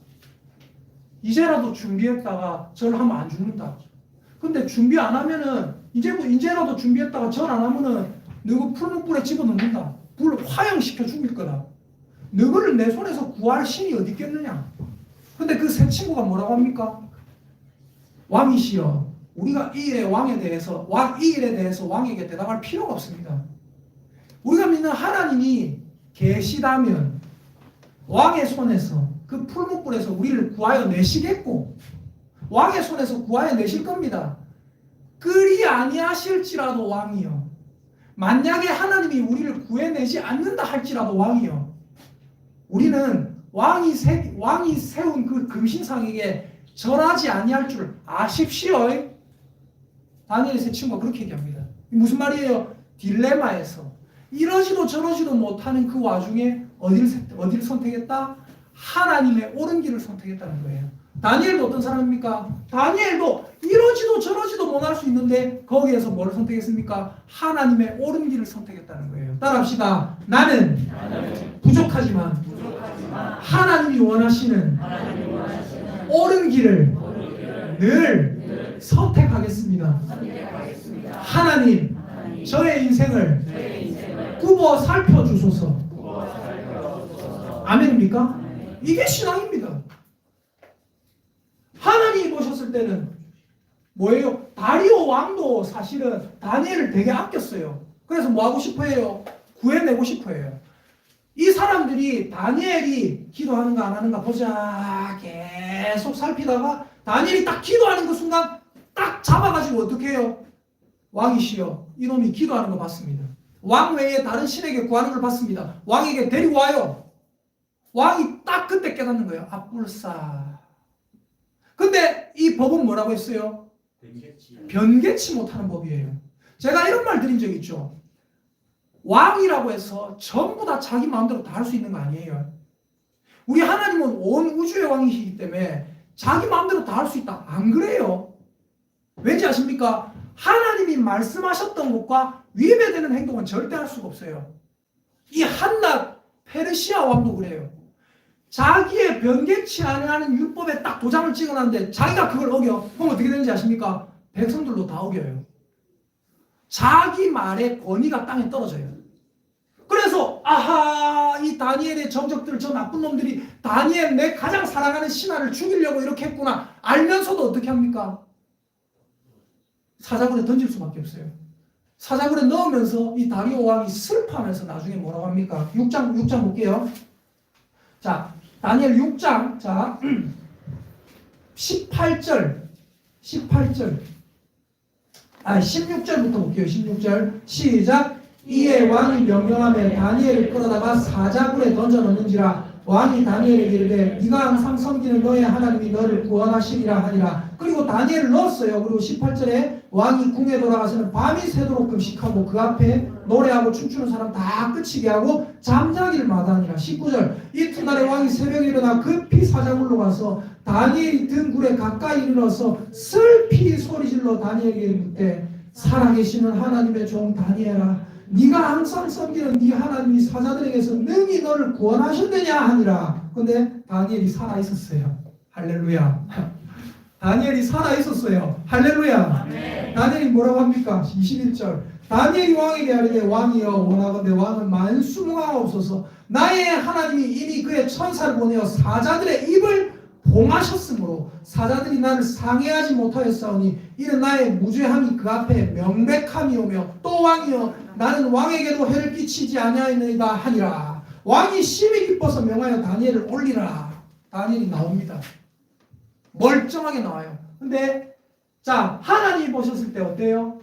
이제라도 준비했다가 절하면 안 죽는다. 근데 준비 안 하면은 이제라도 준비했다가 절 안 하면은 너그 풀무불에 집어넣는다. 불 화형시켜 죽일 거다. 너를 내 손에서 구할 신이 어디 있겠느냐. 근데 그 세 친구가 뭐라고 합니까? 왕이시여 우리가 이 일에 대해서 왕에게 대답할 필요가 없습니다. 우리가 믿는 하나님이 계시다면 왕의 손에서 그 풀무불에서 우리를 구하여 내시겠고 왕의 손에서 구하여 내실 겁니다. 그리 아니하실지라도 왕이여 만약에 하나님이 우리를 구해내지 않는다 할지라도 왕이여 우리는 왕이 세운 그 금신상에게 절하지 아니할 줄 아십시오. 다니엘의 세 친구가 그렇게 얘기합니다. 무슨 말이에요? 딜레마에서 이러지도 저러지도 못하는 그 와중에 어디를 선택했다? 하나님의 옳은 길을 선택했다는 거예요. 다니엘도 어떤 사람입니까? 다니엘도 이러지도 저러지도 못할 수 있는데 거기에서 뭘 선택했습니까? 하나님의 옳은 길을 선택했다는 거예요. 따라합시다. 나는 부족하지만 하나님이 원하시는 옳은 길을 늘 선택하겠습니다. 하나님, 저의 인생을 굽어 살펴주소서. 아멘입니까? 이게 신앙입니다. 하나님이 보셨을 때는 뭐예요? 다리오 왕도 사실은 다니엘을 되게 아꼈어요. 그래서 뭐 하고 싶어 해요? 구해내고 싶어 해요. 이 사람들이 다니엘이 기도하는가 안 하는가 보자 계속 살피다가 다니엘이 딱 기도하는 그 순간 딱 잡아가지고 어떻게 해요? 왕이시여, 이놈이 기도하는 거 봤습니다. 왕 외에 다른 신에게 구하는 걸 봤습니다. 왕에게 데리고 와요. 왕이 딱 그때 깨닫는 거예요. 아뿔싸. 근데 이 법은 뭐라고 했어요? 변개치 못하는 법이에요. 제가 이런 말 드린 적 있죠. 왕이라고 해서 전부 다 자기 마음대로 다 할 수 있는 거 아니에요. 우리 하나님은 온 우주의 왕이시기 때문에 자기 마음대로 다 할 수 있다. 안 그래요. 왠지 아십니까? 하나님이 말씀하셨던 것과 위배되는 행동은 절대 할 수가 없어요. 이 한낱 페르시아 왕도 그래요. 자기의 변개치 않는 율법에 딱 도장을 찍어놨는데 자기가 그걸 어겨. 그럼 어떻게 되는지 아십니까? 백성들도 다 어겨요. 자기 말의 권위가 땅에 떨어져요. 그래서 아하, 이 다니엘의 정적들, 저 나쁜 놈들이 다니엘 내 가장 사랑하는 신하를 죽이려고 이렇게 했구나 알면서도 어떻게 합니까? 사자굴에 던질 수밖에 없어요. 사자굴에 넣으면서 이 다리오 왕이 슬퍼하면서 나중에 뭐라고 합니까? 6장 볼게요. 자, 다니엘 6장, 자, 16절부터 볼게요. 16절 시작. 이에 왕이 명령하며 다니엘을 끌어다가 사자굴에 던져넣는지라. 왕이 다니엘에게 이르되 네가 항상 섬기는 너의 하나님이 너를 구원하시리라 하니라. 그리고 다니엘을 넣었어요. 그리고 18절에 왕이 궁에 돌아가서는 밤이 새도록 금식하고 그 앞에 노래하고 춤추는 사람 다 끝이게 하고 잠자기를 마다하니라. 19절 이튿날에 왕이 새벽에 일어나 급히 사자굴로 가서 다니엘이 든 굴에 가까이 이르러서 슬피 소리질러 다니엘에게 묻되 살아계시는 하나님의 종 다니엘아, 네가 항상 섬기는 네 하나님이 사자들에게서 능히 너를 구원하셨느냐 하니라. 근데 다니엘이 살아있었어요. 할렐루야. 다니엘이 살아있었어요. 할렐루야. 아멘. 다니엘이 뭐라고 합니까? 21절 다니엘이 왕에게 하려되 왕이여 원하건대 왕은 만수무강하옵소서. 나의 하나님이 이미 그의 천사를 보내어 사자들의 입을 봉하셨으므로 사자들이 나를 상해하지 못하였사오니 이는 나의 무죄함이 그 앞에 명백함이오며 또 왕이여 나는 왕에게도 해를 끼치지 아니하였느니라 하니라. 왕이 심히 기뻐서 명하여 다니엘을 올리라. 다니엘이 나옵니다. 멀쩡하게 나와요. 근데 자, 하나님이 보셨을 때 어때요?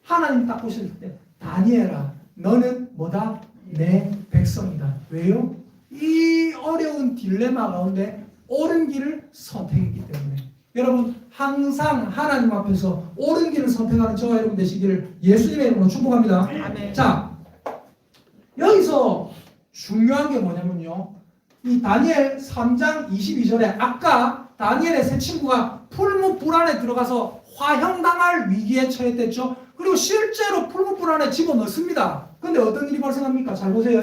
하나님 딱 보셨을 때 다니엘아, 너는 뭐다? 내 백성이다. 왜요? 이 어려운 딜레마 가운데 옳은 길을 선택했기 때문에. 여러분 항상 하나님 앞에서 옳은 길을 선택하는 저와 여러분 되시기를 예수님의 이름으로 축복합니다. 아멘. 자, 여기서 중요한 게 뭐냐면요, 이 다니엘 3장 22절에 아까 다니엘의 세 친구가 풀무불 안에 들어가서 화형당할 위기에 처했댔죠. 그리고 실제로 풀무불 안에 집어넣습니다. 근데 어떤 일이 발생합니까? 잘 보세요.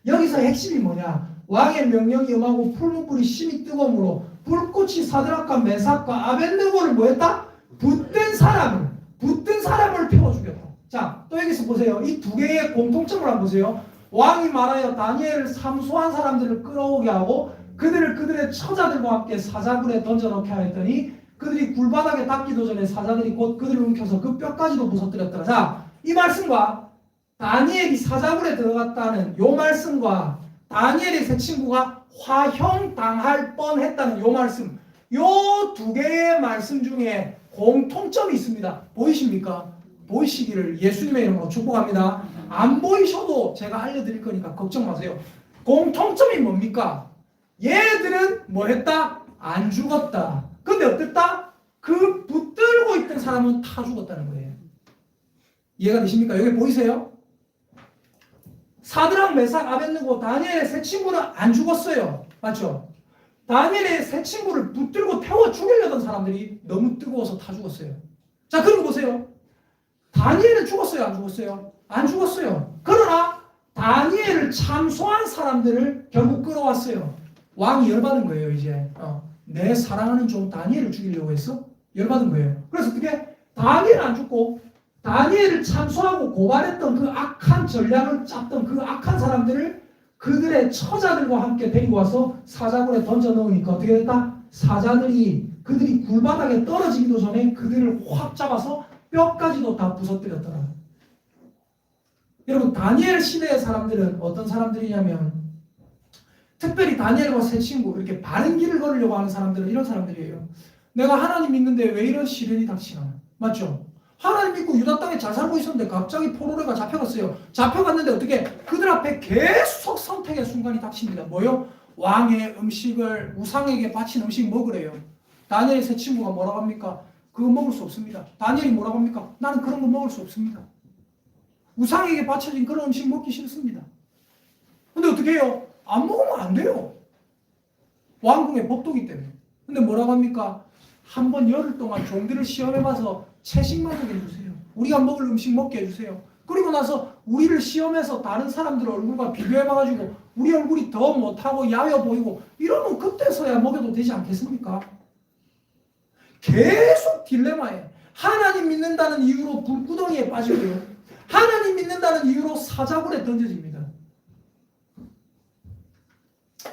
여기서 핵심이 뭐냐? 왕의 명령이 임하고 풀무불이 심히 뜨거움으로 불꽃이 사드락과 메삭과 아벤느고를 뭐했다? 붙든 사람을 태워 죽였다. 자, 또 여기서 보세요. 이 두 개의 공통점을 한번 보세요. 왕이 말하여 다니엘을 삼소한 사람들을 끌어오게 하고 그들의 처자들과 함께 사자굴에 던져넣게 하였더니 그들이 굴바닥에 닿기도 전에 사자들이 곧 그들을 움켜서 그 뼈까지도 부서뜨렸더라. 자, 이 말씀과 다니엘이 사자굴에 들어갔다는 요 말씀과 다니엘의 세 친구가 화형당할 뻔했다는 요 말씀, 요 두 개의 말씀 중에 공통점이 있습니다. 보이십니까? 보이시기를 예수님의 이름으로 축복합니다. 안 보이셔도 제가 알려드릴 거니까 걱정 마세요. 공통점이 뭡니까? 얘들은 뭐 했다? 안 죽었다. 근데 어땠다? 그 붙들고 있던 사람은 다 죽었다는 거예요. 이해가 되십니까? 여기 보이세요? 사드락, 메삭, 아벳느고 다니엘의 세 친구는 안 죽었어요. 맞죠? 다니엘의 세 친구를 붙들고 태워 죽이려던 사람들이 너무 뜨거워서 다 죽었어요. 자, 그리고 보세요. 다니엘은 죽었어요? 안 죽었어요? 안 죽었어요. 그러나 다니엘을 참소한 사람들을 결국 끌어왔어요. 왕이 열받은 거예요. 이제 내 사랑하는 종 다니엘을 죽이려고 했어? 열받은 거예요. 그래서 어떻게? 다니엘은 안 죽고 다니엘을 참소하고 고발했던 그 악한 전략을 짰던 그 악한 사람들을 그들의 처자들과 함께 데리고 와서 사자굴에 던져 넣으니까 어떻게 됐다? 사자들이 그들이 굴바닥에 떨어지기도 전에 그들을 확 잡아서 뼈까지도 다 부서뜨렸더라. 여러분, 다니엘 시대의 사람들은 어떤 사람들이냐면 특별히 다니엘과 세 친구 이렇게 바른 길을 걸으려고 하는 사람들은 이런 사람들이에요. 내가 하나님 믿는데 왜 이런 시련이 닥치나? 맞죠? 하나님 믿고 유다 땅에 잘 살고 있었는데 갑자기 포로레가 잡혀갔어요. 잡혀갔는데 어떻게? 그들 앞에 계속 선택의 순간이 닥칩니다. 뭐요? 왕의 음식을 우상에게 바친 음식 먹으래요. 다니엘 세 친구가 뭐라고 합니까? 그거 먹을 수 없습니다. 다니엘이 뭐라고 합니까? 나는 그런 거 먹을 수 없습니다. 우상에게 바쳐진 그런 음식 먹기 싫습니다. 근데 어떻게 해요? 안 먹으면 안 돼요. 왕궁의 법도기 때문에. 근데 뭐라고 합니까? 한번 열흘 동안 종들을 시험해봐서 채식만 하게 해주세요. 우리가 먹을 음식 먹게 해주세요. 그리고 나서 우리를 시험해서 다른 사람들 얼굴과 비교해봐가지고 우리 얼굴이 더 못하고 야여 보이고 이러면 그때서야 먹여도 되지 않겠습니까? 계속 딜레마에 하나님 믿는다는 이유로 불구덩이에 빠지고요. 하나님 믿는다는 이유로 사자굴에 던져집니다.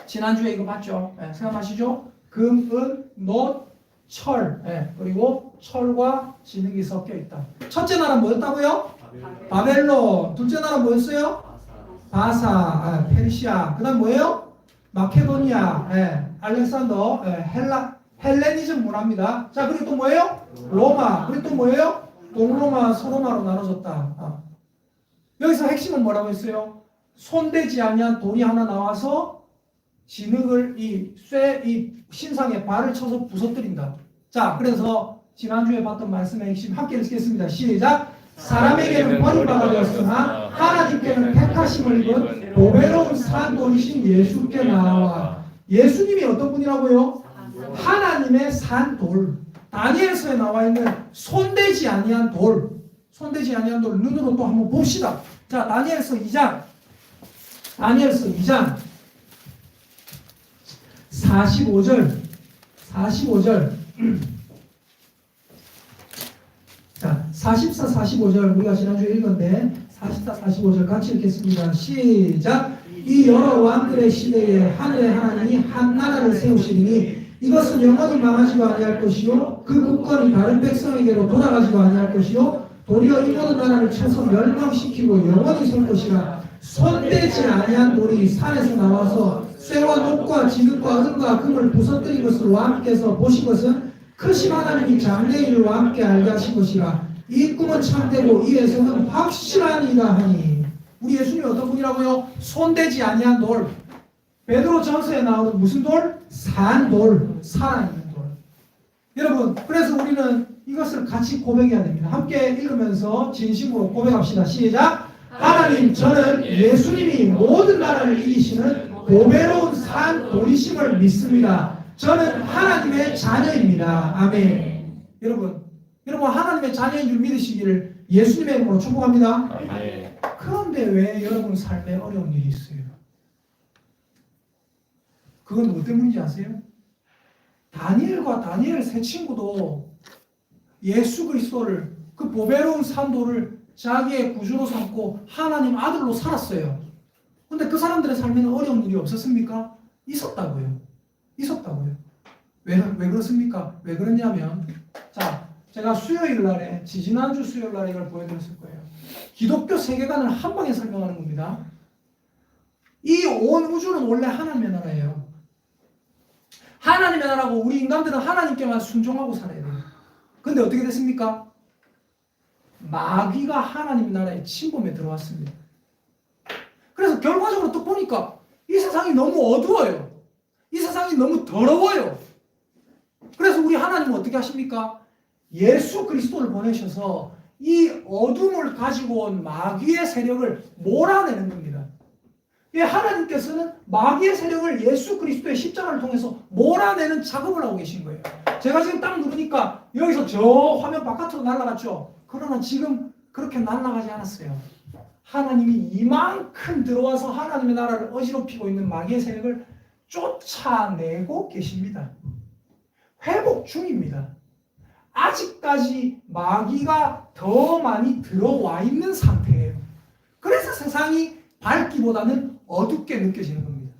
지난주에 이거 봤죠? 네, 생각하시죠? 금, 은, 놋, 철, 그리고 철과 진흙이 섞여 있다. 첫째 나라 뭐였다고요? 바벨론. 둘째 나라 뭐였어요? 바사, 페르시아. 그 다음 뭐예요? 마케도니아, 알렉산더, 헬레니즘 문화입니다. 자, 그리고 또 뭐예요? 로마. 그리고 또 뭐예요? 동로마, 서로마로 나눠졌다. 여기서 핵심은 뭐라고 했어요? 손대지 아니한 돌이 하나 나와서 진흙을 이 신상에 발을 쳐서 부서뜨린다. 자, 그래서 지난주에 봤던 말씀의 핵심 함께 읽겠습니다. 시작. 사람에게는 버림받아 되었으나 하나님께는 택하심을 입은 보배로운 산돌이신 예수께 나와. 예수님이 어떤 분이라고요? 하나님의 산돌. 다니엘서에 나와 있는 손대지 아니한 돌. 손대지 아니한 돌 눈으로 또 한번 봅시다. 자, 다니엘서 2장 45절 자, 44, 45절 우리가 지난주에 읽었는데 44, 45절 같이 읽겠습니다. 시작. 이 여러 왕들의 시대에 하늘의 하나님이 한 나라를 세우시리니 이것은 영원히 망하지도 아니할 것이요 그 국권이 다른 백성에게로 돌아가지도 아니할 것이요 도리어 이 모든 나라를 쳐서 멸망시키고 영원히 설 것이라. 손대지 아니한 돌이 산에서 나와서 쇠와 녹과 진흙과 은과 금을 부서뜨린 것을 왕께서 보신 것은 크신 하나님이 장래일을 함께 알게 하신 것이라. 이 꿈은 참되고 이 예성은 확실하니라 하니. 우리 예수님이 어떤 분이라고요? 손대지 아니한 돌. 베드로 전서에 나오는 무슨 돌? 산돌. 살아있는 돌. 여러분, 그래서 우리는 이것을 같이 고백해야 됩니다. 함께 읽으면서 진심으로 고백합시다. 시작. 하나님, 저는 예수님이 모든 나라를 이기시는 보배로운 산돌이심을 믿습니다. 저는 하나님의 자녀입니다. 아멘. 여러분 하나님의 자녀인 줄 믿으시기를 예수님의 이름으로 축복합니다. 아멘. 그런데 왜 여러분 삶에 어려운 일이 있어요? 그건 뭐 때문인지 아세요? 다니엘과 다니엘 세 친구도 예수 그리스도를 그 보배로운 산돌을 자기의 구주로 삼고 하나님 아들로 살았어요. 근데 그 사람들의 삶에는 어려운 일이 없었습니까? 있었다고요. 왜 그렇습니까? 왜 그러냐면, 자, 제가 수요일 날에, 지난주 수요일 날에 이걸 보여드렸을 거예요. 기독교 세계관을 한 방에 설명하는 겁니다. 이 온 우주는 원래 하나님의 나라예요. 하나님의 나라고 우리 인간들은 하나님께만 순종하고 살아야 돼요. 근데 어떻게 됐습니까? 마귀가 하나님 나라의 침범에 들어왔습니다. 그래서 결과적으로 또 보니까 이 세상이 너무 어두워요. 이 세상이 너무 더러워요. 그래서 우리 하나님은 어떻게 하십니까? 예수 그리스도를 보내셔서 이 어둠을 가지고 온 마귀의 세력을 몰아내는 겁니다. 이 하나님께서는 마귀의 세력을 예수 그리스도의 십자가를 통해서 몰아내는 작업을 하고 계신 거예요. 제가 지금 딱 누르니까 여기서 저 화면 바깥으로 날아갔죠. 그러나 지금 그렇게 날아가지 않았어요. 하나님이 이만큼 들어와서 하나님의 나라를 어지럽히고 있는 마귀의 세력을 쫓아내고 계십니다. 회복 중입니다. 아직까지 마귀가 더 많이 들어와 있는 상태예요. 그래서 세상이 밝기보다는 어둡게 느껴지는 겁니다.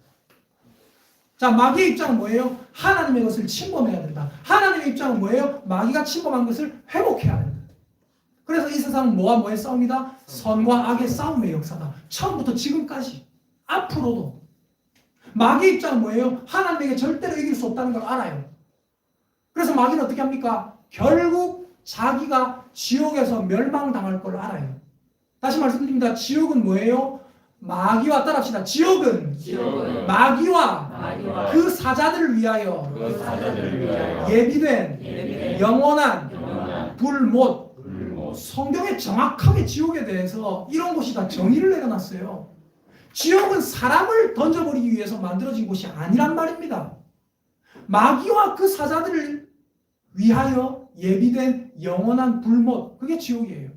자, 마귀의 입장은 뭐예요? 하나님의 것을 침범해야 된다. 하나님의 입장은 뭐예요? 마귀가 침범한 것을 회복해야 된다. 그래서 이 세상은 뭐와 뭐의 싸움이다? 선과 악의 싸움의 역사다. 처음부터 지금까지, 앞으로도. 마귀의 입장은 뭐예요? 하나님에게 절대로 이길 수 없다는 걸 알아요. 그래서 마귀는 어떻게 합니까? 결국 자기가 지옥에서 멸망당할 걸 알아요. 다시 말씀드립니다. 지옥은 뭐예요? 마귀와 따라합시다. 지옥은 마귀와 그 사자들을 위하여 예비된 영원한 불못. 성경에 정확하게 지옥에 대해서 이런 곳이 다 정의를 내려놨어요. 지옥은 사람을 던져버리기 위해서 만들어진 곳이 아니란 말입니다. 마귀와 그 사자들을 위하여 예비된 영원한 불못, 그게 지옥이에요.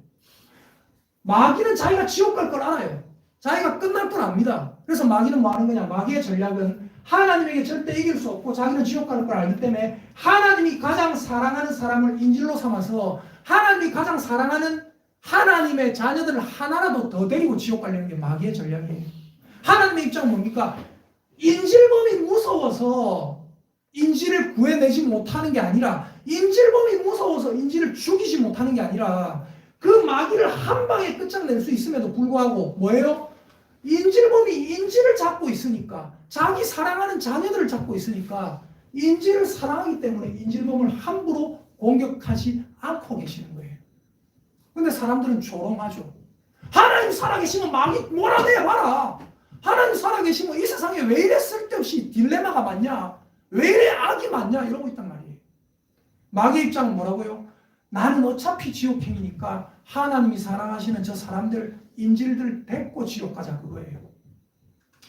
마귀는 자기가 지옥 갈 걸 알아요. 자기가 끝날 걸 압니다. 그래서 마귀는 뭐 하는 거냐? 마귀의 전략은 하나님에게 절대 이길 수 없고 자기는 지옥 갈 걸 알기 때문에 하나님이 가장 사랑하는 사람을 인질로 삼아서 하나님이 가장 사랑하는 하나님의 자녀들을 하나라도 더 데리고 지옥 가려는 게 마귀의 전략이에요. 하나님의 입장은 뭡니까? 인질범이 무서워서 인질을 구해내지 못하는 게 아니라, 인질범이 무서워서 인질을 죽이지 못하는 게 아니라, 그 마귀를 한 방에 끝장낼 수 있음에도 불구하고 뭐예요? 인질범이 인질을 잡고 있으니까, 자기 사랑하는 자녀들을 잡고 있으니까 인질을 사랑하기 때문에 인질범을 함부로 공격하지 않고 계시는 거예요. 근데 사람들은 조롱하죠. 하나님 살아계시면 마귀 몰아내 봐라. 하나님 살아계시면 이 세상에 왜 이래 쓸데없이 딜레마가 많냐, 왜 이래 악이 많냐, 이러고 있단 말이에요. 마귀의 입장은 뭐라고요? 나는 어차피 지옥행이니까 하나님이 사랑하시는 저 사람들, 인질들 데리고 지옥 가자, 그거예요.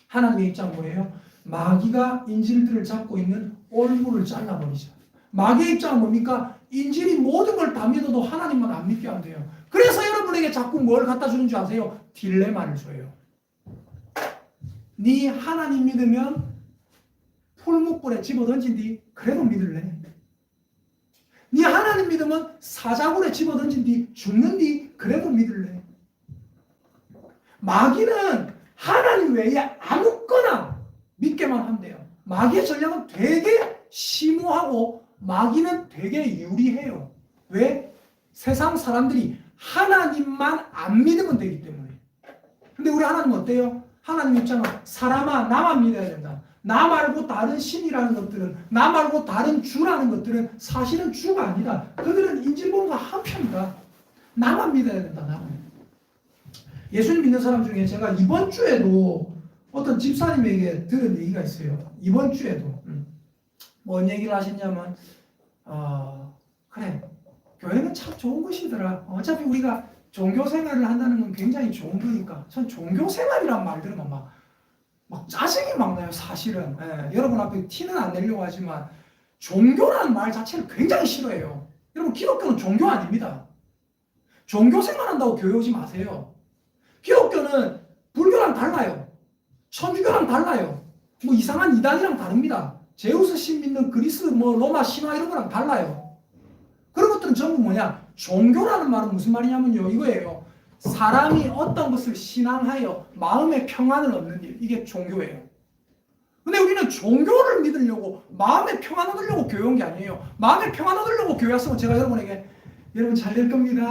하나님의 입장은 뭐예요? 마귀가 인질들을 잡고 있는 얼굴을 잘라버리자. 마귀의 입장은 뭡니까? 인질이 모든 걸 다 믿어도 하나님만 안 믿게 안 돼요. 그래서 여러분에게 자꾸 뭘 갖다 주는 줄 아세요? 딜레마를 줘요. 네 하나님 믿으면 풀무불에 집어던진디 그래도 믿을래. 네 하나님 믿으면 사자굴에 집어던진디 죽는디 그래도 믿을래. 마귀는 하나님 외에 아무거나 믿게만 한대요. 마귀의 전략은 되게 심오하고 마귀는 되게 유리해요. 왜? 세상 사람들이 하나님만 안 믿으면 되기 때문에. 근데 우리 하나님은 어때요? 하나님 입장은 사람아 나만 믿어야 된다. 나 말고 다른 신이라는 것들은, 나 말고 다른 주라는 것들은 사실은 주가 아니다. 그들은 인질범과 한편이다. 나만 믿어야 된다. 나만. 예수님 믿는 사람 중에 제가 이번 주에도 어떤 집사님에게 들은 얘기가 있어요. 이번 주에도 뭔 얘기를 하셨냐면 그래, 교회는 참 좋은 것이더라. 어차피 우리가 종교생활을 한다는 건 굉장히 좋은 거니까. 전 종교생활이란 말 들으면 막 짜증이 막 나요, 사실은. 예, 여러분 앞에 티는 안 내려고 하지만 종교라는 말 자체를 굉장히 싫어해요. 여러분, 기독교는 종교 아닙니다. 종교생활 한다고 교회 오지 마세요. 기독교는 불교랑 달라요. 천주교랑 달라요. 뭐 이상한 이단이랑 다릅니다. 제우스 신 믿는 그리스 로마 신화 이런 거랑 달라요. 그런 것들은 전부 뭐냐? 종교라는 말은 무슨 말이냐면요, 이거예요. 사람이 어떤 것을 신앙하여 마음의 평안을 얻는 일, 이게 종교예요. 근데 우리는 종교를 믿으려고, 마음의 평안 얻으려고 교회 온 게 아니에요. 마음의 평안 얻으려고 교회 왔으면 제가 여러분에게 여러분 잘 될 겁니다,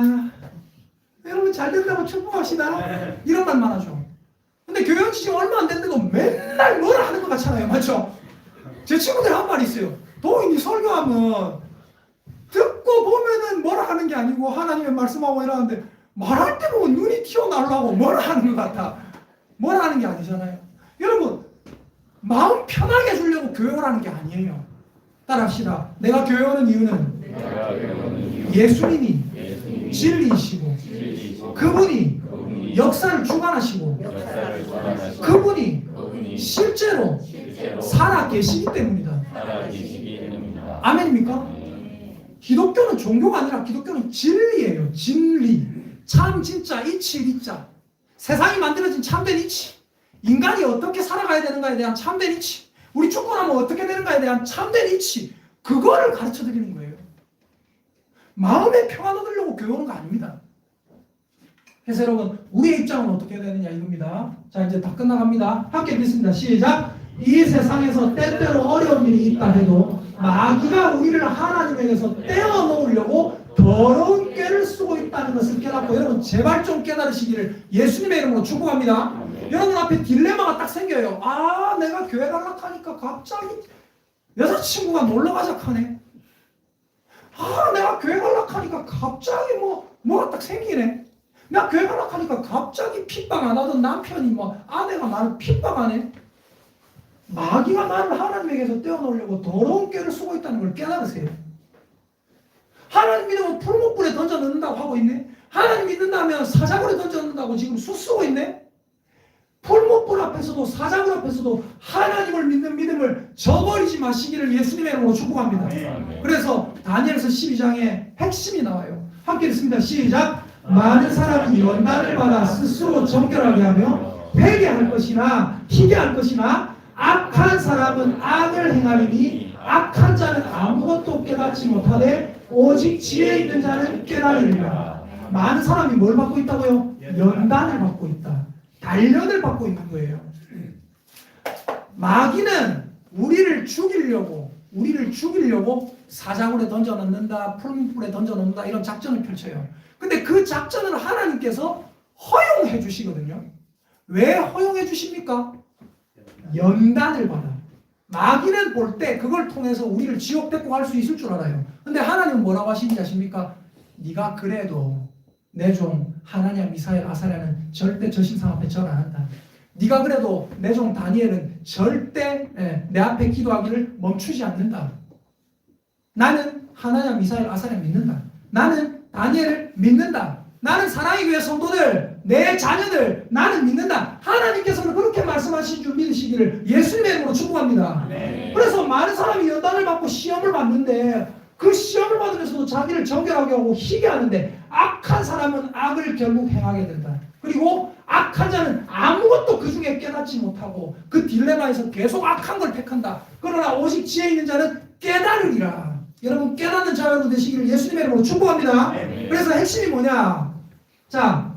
여러분 잘 된다고 축복합시다, 이런 말만 하죠. 근데 교회 온 지 지금 얼마 안 됐는데도 맨날 뭐라 하는 것 같잖아요, 맞죠? 제 친구들 한 말이 있어요. 도인이 설교하면 듣고 보면은 뭐라 하는 게 아니고 하나님의 말씀하고 이러는데 말할 때 보면 눈이 튀어나오려고 뭐라 하는 것 같아. 뭐라 하는 게 아니잖아요. 여러분, 마음 편하게 해주려고 교회 오라는 게 아니에요. 따라합시다. 내가 교회 오는 이유는 예수님이 진리이시고 그분이 역사를 주관하시고 그분이 실제로 실제로 살아 계시기 때문이다. 살아계시기 때문이다. 아멘입니까? 기독교는 종교가 아니라 기독교는 진리예요. 진리. 참 진짜 이치 리자. 세상이 만들어진 참된 이치. 인간이 어떻게 살아가야 되는가에 대한 참된 이치. 우리 축구하면 어떻게 되는가에 대한 참된 이치. 그거를 가르쳐 드리는 거예요. 마음의 평안 얻으려고 교회 오는 거 아닙니다. 그래서 여러분 우리의 입장은 어떻게 해야 되느냐 이겁니다. 자 이제 다 끝나갑니다. 함께 읽겠습니다. 시작. 이 세상에서 때때로 어려운 일이 있다 해도 마귀가 우리를 하나님에게서 떼어 놓으려고 더러운 꾀를 쓰고 있다는 것을 깨닫고 여러분 제발 좀 깨달으시기를 예수님의 이름으로 축복합니다. 여러분 앞에 딜레마가 딱 생겨요. 아 내가 교회 가려고 하니까 갑자기 여자친구가 놀러 가자 하네. 아 내가 교회 가려고 하니까 갑자기 뭐가 딱 생기네. 내가 교회 가려고 하니까 갑자기 핍박 안 하던 남편이 아내가 나를 핍박하네. 마귀가 나를 하나님에게서 떼어놓으려고 더러운 꾀를 쓰고 있다는 걸 깨달으세요. 하나님 믿으면 풀목불에 던져 넣는다고 하고 있네. 하나님 믿는다면 사자굴에 던져 넣는다고 지금 수쓰고 있네. 풀목불 앞에서도 사자굴 앞에서도 하나님을 믿는 믿음을 저버리지 마시기를 예수님의 이름으로 축복합니다. 그래서 다니엘서 12장에 핵심이 나와요. 함께 읽습니다. 시작. 많은 사람이 연단을 받아 스스로 정결하게 하며 회개할 것이나 희개할 것이나 악한 사람은 악을 행하리니 악한 자는 아무것도 깨닫지 못하되 오직 지혜 있는 자는 깨달으리라. 많은 사람이 뭘 받고 있다고요? 연단을 받고 있다. 단련을 받고 있는 거예요. 마귀는 우리를 죽이려고 사자굴에 던져 넣는다, 풀무불에 던져 넣는다 이런 작전을 펼쳐요. 근데 그 작전을 하나님께서 허용해 주시거든요. 왜 허용해 주십니까? 연단을 받아. 마귀는 볼 때 그걸 통해서 우리를 지옥 데리고 갈 수 있을 줄 알아요. 근데 하나님은 뭐라고 하시는지 아십니까? 네가 그래도 내 종 하나냐 미사엘 아사랴는 절대 저 신상 앞에 절 안 한다. 네가 그래도 내 종 다니엘은 절대 내 앞에 기도하기를 멈추지 않는다. 나는 하나냐 미사엘 아사랴 믿는다. 나는 다니엘을 믿는다. 나는 사랑의 교회 성도들, 내 자녀들 나는 믿는다. 하나님께서는 그렇게 말씀하신 줄 믿으시기를 예수님의 이름으로 축복합니다. 그래서 많은 사람이 연단을 받고 시험을 받는데 그 시험을 받으면서도 자기를 정결하게 하고 희게하는데 악한 사람은 악을 결국 행하게 된다. 그리고 악한 자는 아무것도 그 중에 깨닫지 못하고 그 딜레마에서 계속 악한 걸 택한다. 그러나 오직 지혜 있는 자는 깨달으리라. 여러분 깨닫는 자여로 되시기를 예수님의 이름으로 축복합니다. 그래서 핵심이 뭐냐? 자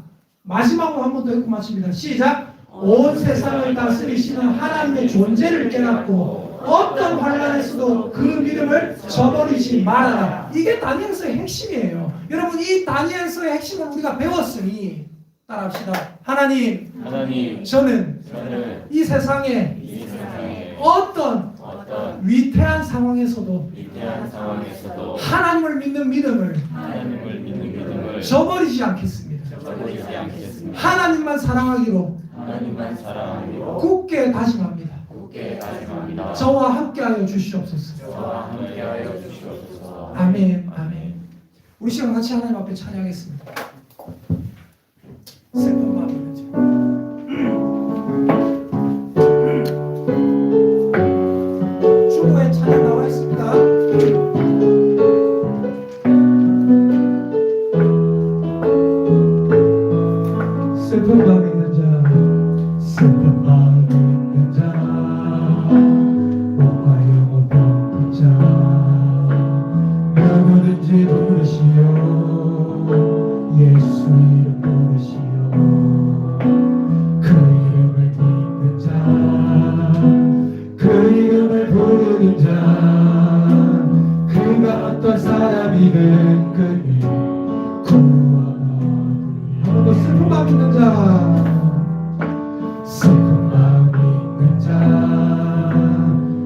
마지막으로 한 번 더 읽고 마칩니다. 시작. 온 세상을 다스리시는 하나님의 존재를 깨닫고 어떤 환난에서도 그 믿음을 저버리지 말아라. 이게 다니엘서의 핵심이에요. 여러분 이 다니엘서의 핵심을 우리가 배웠으니 따라합시다. 하나님 저는 이 세상에 어떤 위태한 상황에서도 하나님을 믿는 믿음을 저버리지 않겠습니다. 하나님만 사랑하기로 굳게 다짐합니다. 저와 함께하여 주시옵소서. 아멘. 아멘. 우리 시간 같이 하나님 앞에 찬양하겠습니다. 슬픈 마음이죠. 중고에 찬양 나와 있습니다. 슬픈 마음 있는 자, 슬픈 마음 있는 자, 몸과 영혼 병든 자, 누구든지 부르시오. 예수 이름 부르시오. 그 이름을 믿는 자, 그 이름을 부르는 자, 그가 어떤 사람이든 그를 구원하리라. 여러분 슬픈 마음 있는 자, 슬픈 마음 있는 자,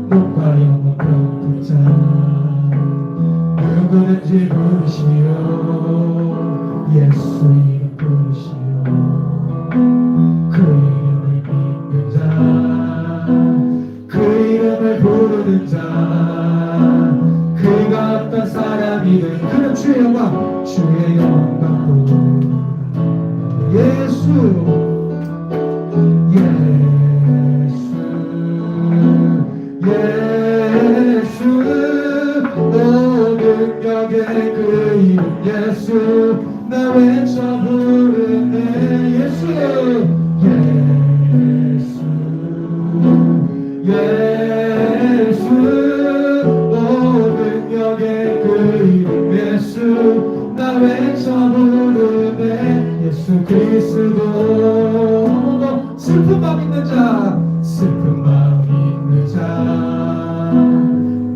몸과 영혼 병든 자, 누구든지 부르시오. 예수 이름 부르시오. 그 이름을 믿는 자, 그 이름을 부르는 자, 그가 어떤 사람이든 그는 주의 영광, 주의 영광 부르는 예수, 예수 예수 나 외쳐 부르네 예수 예수 모든 역의 그 이름 예수 나 외쳐 부르네 예수 그리스도 슬픈 마음 있는 자 슬픈 마음 있는 자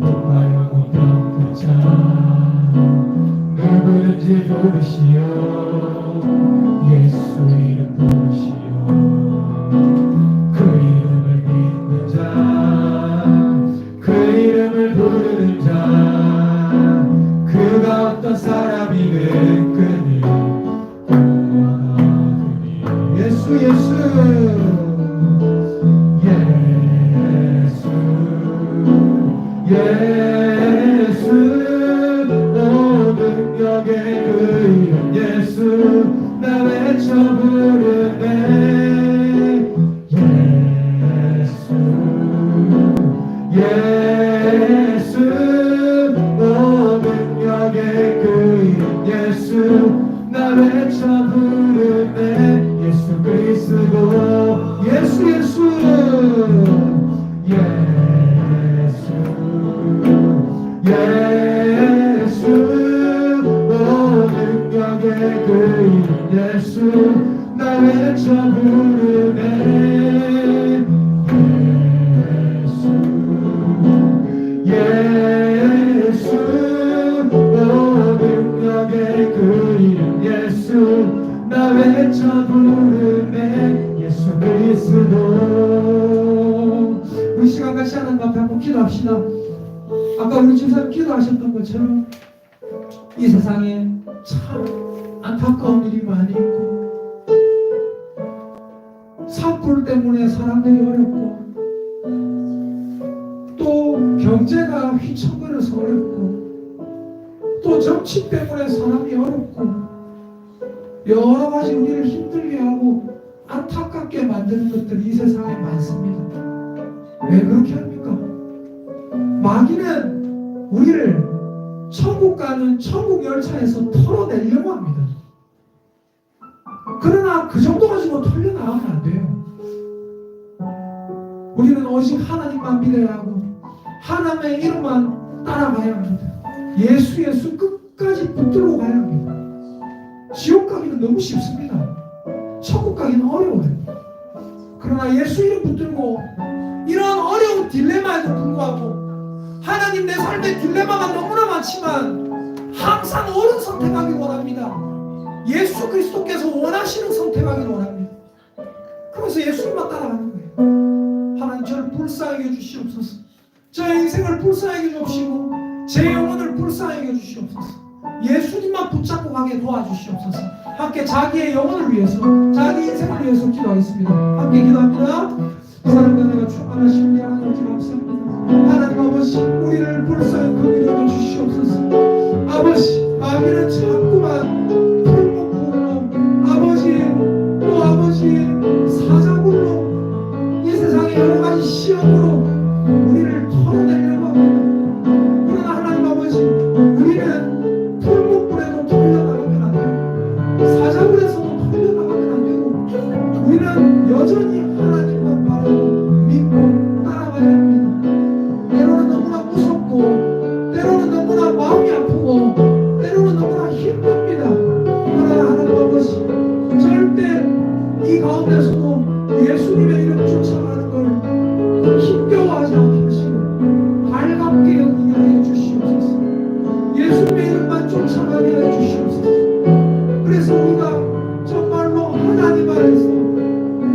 목마르고 병든 자 누구든지 부르시오 예수 이름 부르시오 그 이름을 믿는 자그 이름을 부르는 자 그가 어떤 사람이든 그는 구원하리니 예수 예수 예수 모든 역의 그 이름 예수 나 외쳐 부르네 예수 모든 역의 그 이름 예수 나 외쳐 부르네 예수 그리스도 예수 예수 예수 모든 역의 그 이름 예수 나 외쳐 부르네 예수 모든 역의 그 이름 예수 나 외쳐 부르네 예수 그리스도 우리 시간 같이 하나님 앞에 한번 기도합시다. 아까 우리 집사님 기도하셨던 것처럼 이 세상에 참 안타까운 일이 많이 있고 산불 때문에 사람들이 어렵고 또 경제가 휘청거려서 어렵고 또 정치 때문에 사람이 어렵고 여러 가지 우리를 힘들게 하고 안타깝게 만드는 것들이 이 세상에 많습니다. 왜 그렇게 합니까? 마귀는 우리를 천국 가는 천국 열차에서 털어내려고 합니다. 그러나 그 정도 가지고 털려나가면 안 돼요. 우리는 오직 하나님만 믿어야 하고 하나님의 이름만 따라가야 합니다. 예수 끝까지 붙들고 가야 합니다. 지옥 가기는 너무 쉽습니다. 천국 가기는 어려워요. 그러나 예수 이름 붙들고 이런 어려운 딜레마에도 불구하고 하나님 내 삶의 딜레마가 너무나 많지만 항상 옳은 선택하길 원합니다. 예수 그리스도께서 원하시는 선택하길 원합니다. 그래서 예수님만 따라가는 거예요. 하나님 저를 불쌍하게 해주시옵소서. 저의 인생을 불쌍하게 해주시고 제 영혼을 불쌍하게 해주시옵소서. 예수님만 붙잡고 가게 도와주시옵소서. 함께 자기의 영혼을 위해서 자기 인생을 위해서 기도하겠습니다. 함께 기도합니다. 이 사람과 내가 충만하신 우리 하나님 감사합니다. 하나님 아버지 우리를 불쌍히 긍휼히 여겨 주시옵소서. 아버지 마귀는 자꾸만 풀목으로 아버지 또 아버지 사자굴로 이 세상의 여러 가지 시험으로 우리를 털어내려고 합니다. 그러나 하나님 아버지 우리는 풀목불에도 털려나가면 안 되고 사자굴에서도 털려나가면 안 되고 우리는 여전히 하나님만 바라고 믿고 따라가야 합니다. 때로는 너무나 무섭고 때로는 너무나 마음이 아프고 때로는 너무나 힘듭니다. 그러나 하나님 아버지 절대 이 가운데서도 예수님의 이름 쫓아가는 걸 힘겨워하지 않게 하시고 달갑게 여기게 하여 주시옵소서. 예수님의 이름만 쫓아가게 하여 주시옵소서. 그래서 우리가 정말로 하나님 안에서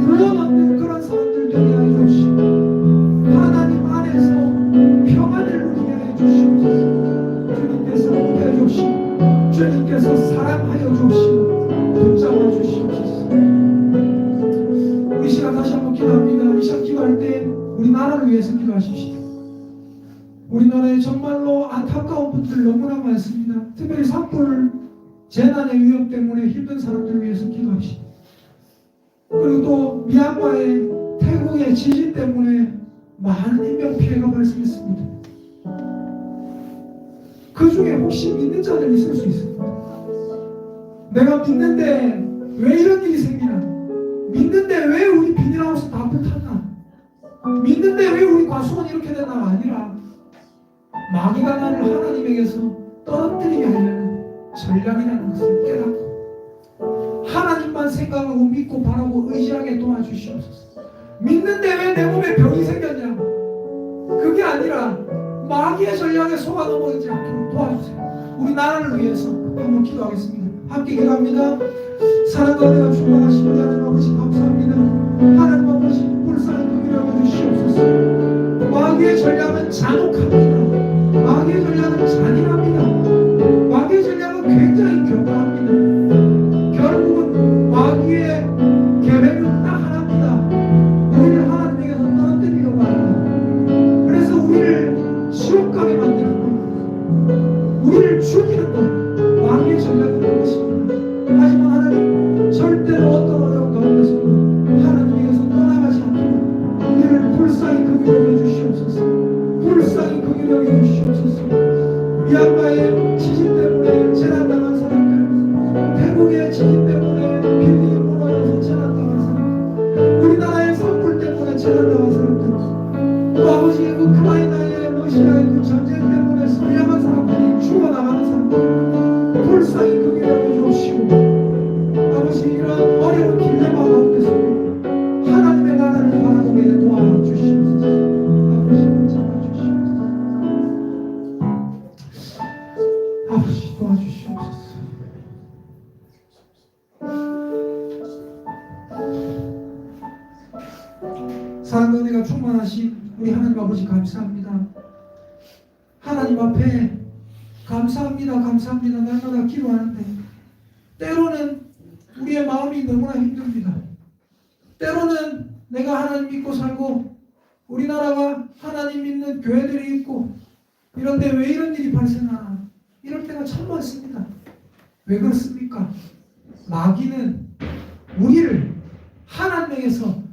구원 얻는 그런 사람들 되게 하여 주시고 하나님 안에서 평안을 누리게 하여 주시옵소서. 주님께서 함께해 주시고 주님께서 사랑하여 주시고 붙잡아 주시옵소서. 우리 시간 다시 한번 기도합니다. 이 시간 기도할 때 우리 나라를 위해서 기도하십시다. 우리나라에 정말로 안타까운 분들 너무나 많습니다. 특별히 산불 재난의 위협 때문에 힘든 사람들을 위해서 기도합시다. 그리고 또 미얀마의 태국의 지진 때문에 많은 인명피해가 발생했습니다. 그 중에 혹시 믿는 자들 있을 수 있습니다. 내가 믿는데 왜 이런 일이 생기나? 믿는데 왜 우리 비닐하우스 다 불탔나? 믿는데 왜 우리 과수원이 이렇게 되나? 아니라 마귀가 나를 하나님에게서 떨어뜨리게 하려는 전략이라는 것을 깨닫고 하나님만 생각하고 믿고 바라고 의지하게 도와주시옵소서. 믿는데 왜 내 몸에 병이 생겼냐? 그게 아니라 마귀의 전략에 속아 넘어가지 않도록 도와주세요. 우리 나라를 위해서 한번 기도하겠습니다. 함께 기도합니다. 사랑과 은혜가 충만하신 우리 하나님 아버지 감사합니다. 하나님 아버지 불쌍히 긍휼히 여겨주시옵소서. 마귀의 전략은 잔혹합니다. 마귀의 전략은 잔인합니다. 마귀의 전략은 굉장히 견고합니다. 결국은 마귀의 계획은 딱 하나입니다. 우리를 하나님에게서 떨어뜨리려고 합니다. 그래서 우리를 지옥 가게 만드는 것, 우리를 죽이는 것, 마귀의 전략은 그것입니다. 하지만 하나님 절대로 어떤 어려운 가운데서 하나님에게서 떠나가지 않도록 우리를 불쌍히 긍휼히 여겨주시옵소서. 불쌍히 긍휼히 여겨주시옵소서. 미얀마의 지진 때문에 재난당한 사람들, 태국의 지진 때문에 빌딩이 무너져서 재난당한 사람들, 우리나라의 산불 때문에 재난당한 사람들, 또 아버지 우크라이나의 러시아의 그 전쟁 때문에 선량한 사람들이 죽어나가는 사람들 불쌍히 긍휼히 여겨주시고 아버지 이런 어려운 딜레마 가운데서 하나님의 나라를 바라보게 도와주시옵소서. 아버지 잡아주시옵소서. 아버지 도와주시옵소서. 사랑과 은혜가 충만하신 우리 하나님 아버지 감사합니다. 하나님 앞에 감사합니다. 감사합니다. 날마다 기도하는데 때로는 우리의 마음이 너무나 힘듭니다. 때로는 내가 하나님 믿고 살고 우리나라가 하나님 믿는 교회들이 있고 이런데 왜 이런 일이 발생하나 이럴 때가 참 많습니다. 왜 그렇습니까? 마귀는 우리를 하나님에게서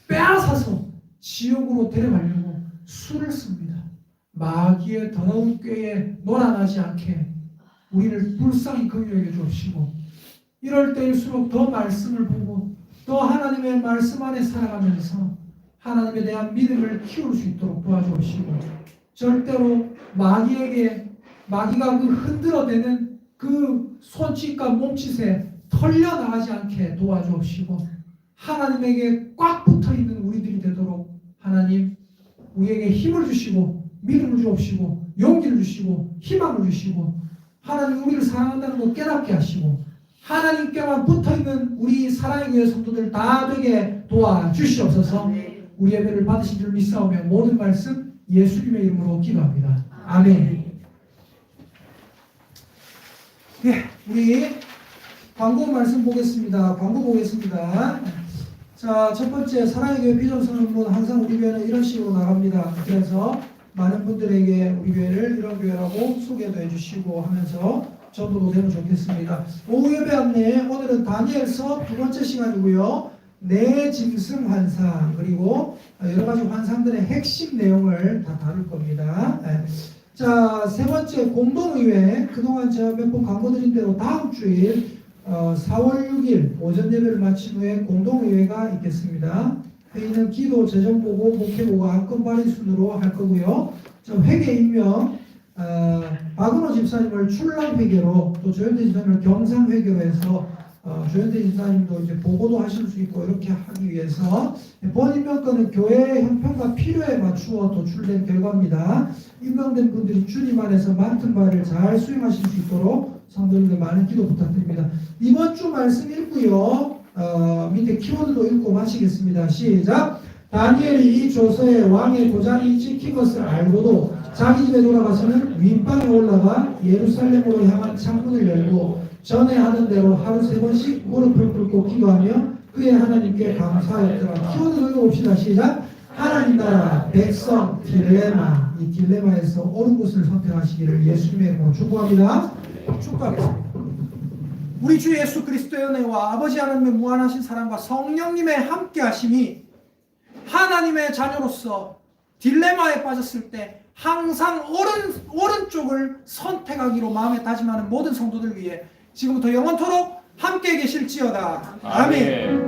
빼앗아서 지옥으로 데려가려고 수를 씁니다. 마귀의 더러운 꾀에 놀아나지 않게 우리를 불쌍히 긍휼히 여겨주시고 이럴 때일수록 더 말씀을 보고 더 하나님의 말씀 안에 살아가면서 하나님에 대한 믿음을 키울 수 있도록 도와주시고 절대로 마귀가 그 흔들어대는 그 손짓과 몸짓에 털려나가지 않게 도와주시고 하나님에게 꽉 붙어있는 우리들이 되도록 하나님 우리에게 힘을 주시고 믿음을 주옵시고 용기를 주시고 희망을 주시고 하나님 우리를 사랑한다는 것 깨닫게 하시고 하나님께만 붙어있는 우리 사랑의 교회 성도들 다 되게 도와주시옵소서. 우리 예배를 받으신 줄 믿사오며 모든 말씀 예수님의 이름으로 기도합니다. 아멘. 네, 우리 광고 말씀 보겠습니다. 광고 보겠습니다. 자, 첫 번째 사랑의 교회 비전 선언문 항상 우리 교회는 이런 식으로 나갑니다. 그래서 많은 분들에게 우리 교회를 이런 교회라고 소개도 해주시고 하면서 전도도 되면 좋겠습니다. 오후 예배 안내 오늘은 다니엘서 두 번째 시간이고요. 내 짐승 환상 그리고 여러 가지 환상들의 핵심 내용을 다 다룰 겁니다. 자, 세 번째 공동의회 그동안 제가 몇 번 광고 드린 대로 다음 주일 4월 6일 오전 예배를 마친 후에 공동의회가 있겠습니다. 회의는 기도, 재정보고, 목회보고, 안건 발의 순으로 할 거고요. 회계 임명 박은호 집사님을 출랑회계로 또 조현대 집사님을 경상회계로 해서 조현대 집사님도 이제 보고도 하실 수 있고 이렇게 하기 위해서 본 임명권은 교회 형편과 필요에 맞추어 도출된 결과입니다. 임명된 분들이 주님 안에서 맡은 바를 잘 수행하실 수 있도록 성도님들 많은 기도 부탁드립니다. 이번 주 말씀 읽고요. 밑에 키워드도 읽고 마치겠습니다. 시작. 다니엘이 이 조서에 왕의 도장이 찍힌 것을 알고도 자기 집에 돌아가서는 윗방에 올라가 예루살렘으로 향한 창문을 열고 전에 하던 대로 하루 3번씩 무릎을 꿇고 기도하며 그의 하나님께 감사하였더라. 키워드 읽어봅시다. 시작. 하나님 나라 백성 딜레마. 이 딜레마에서 옳은 것을 선택하시기를 예수님의 이름으로 축복합니다. 축복하겠습니다. 우리 주 예수 그리스도의 은혜와 아버지 하나님의 무한하신 사랑과 성령님의 함께 하심이 하나님의 자녀로서 딜레마에 빠졌을 때 항상 오른쪽을 선택하기로 마음에 다짐하는 모든 성도들 위해 지금부터 영원토록 함께 계실지어다. 아멘.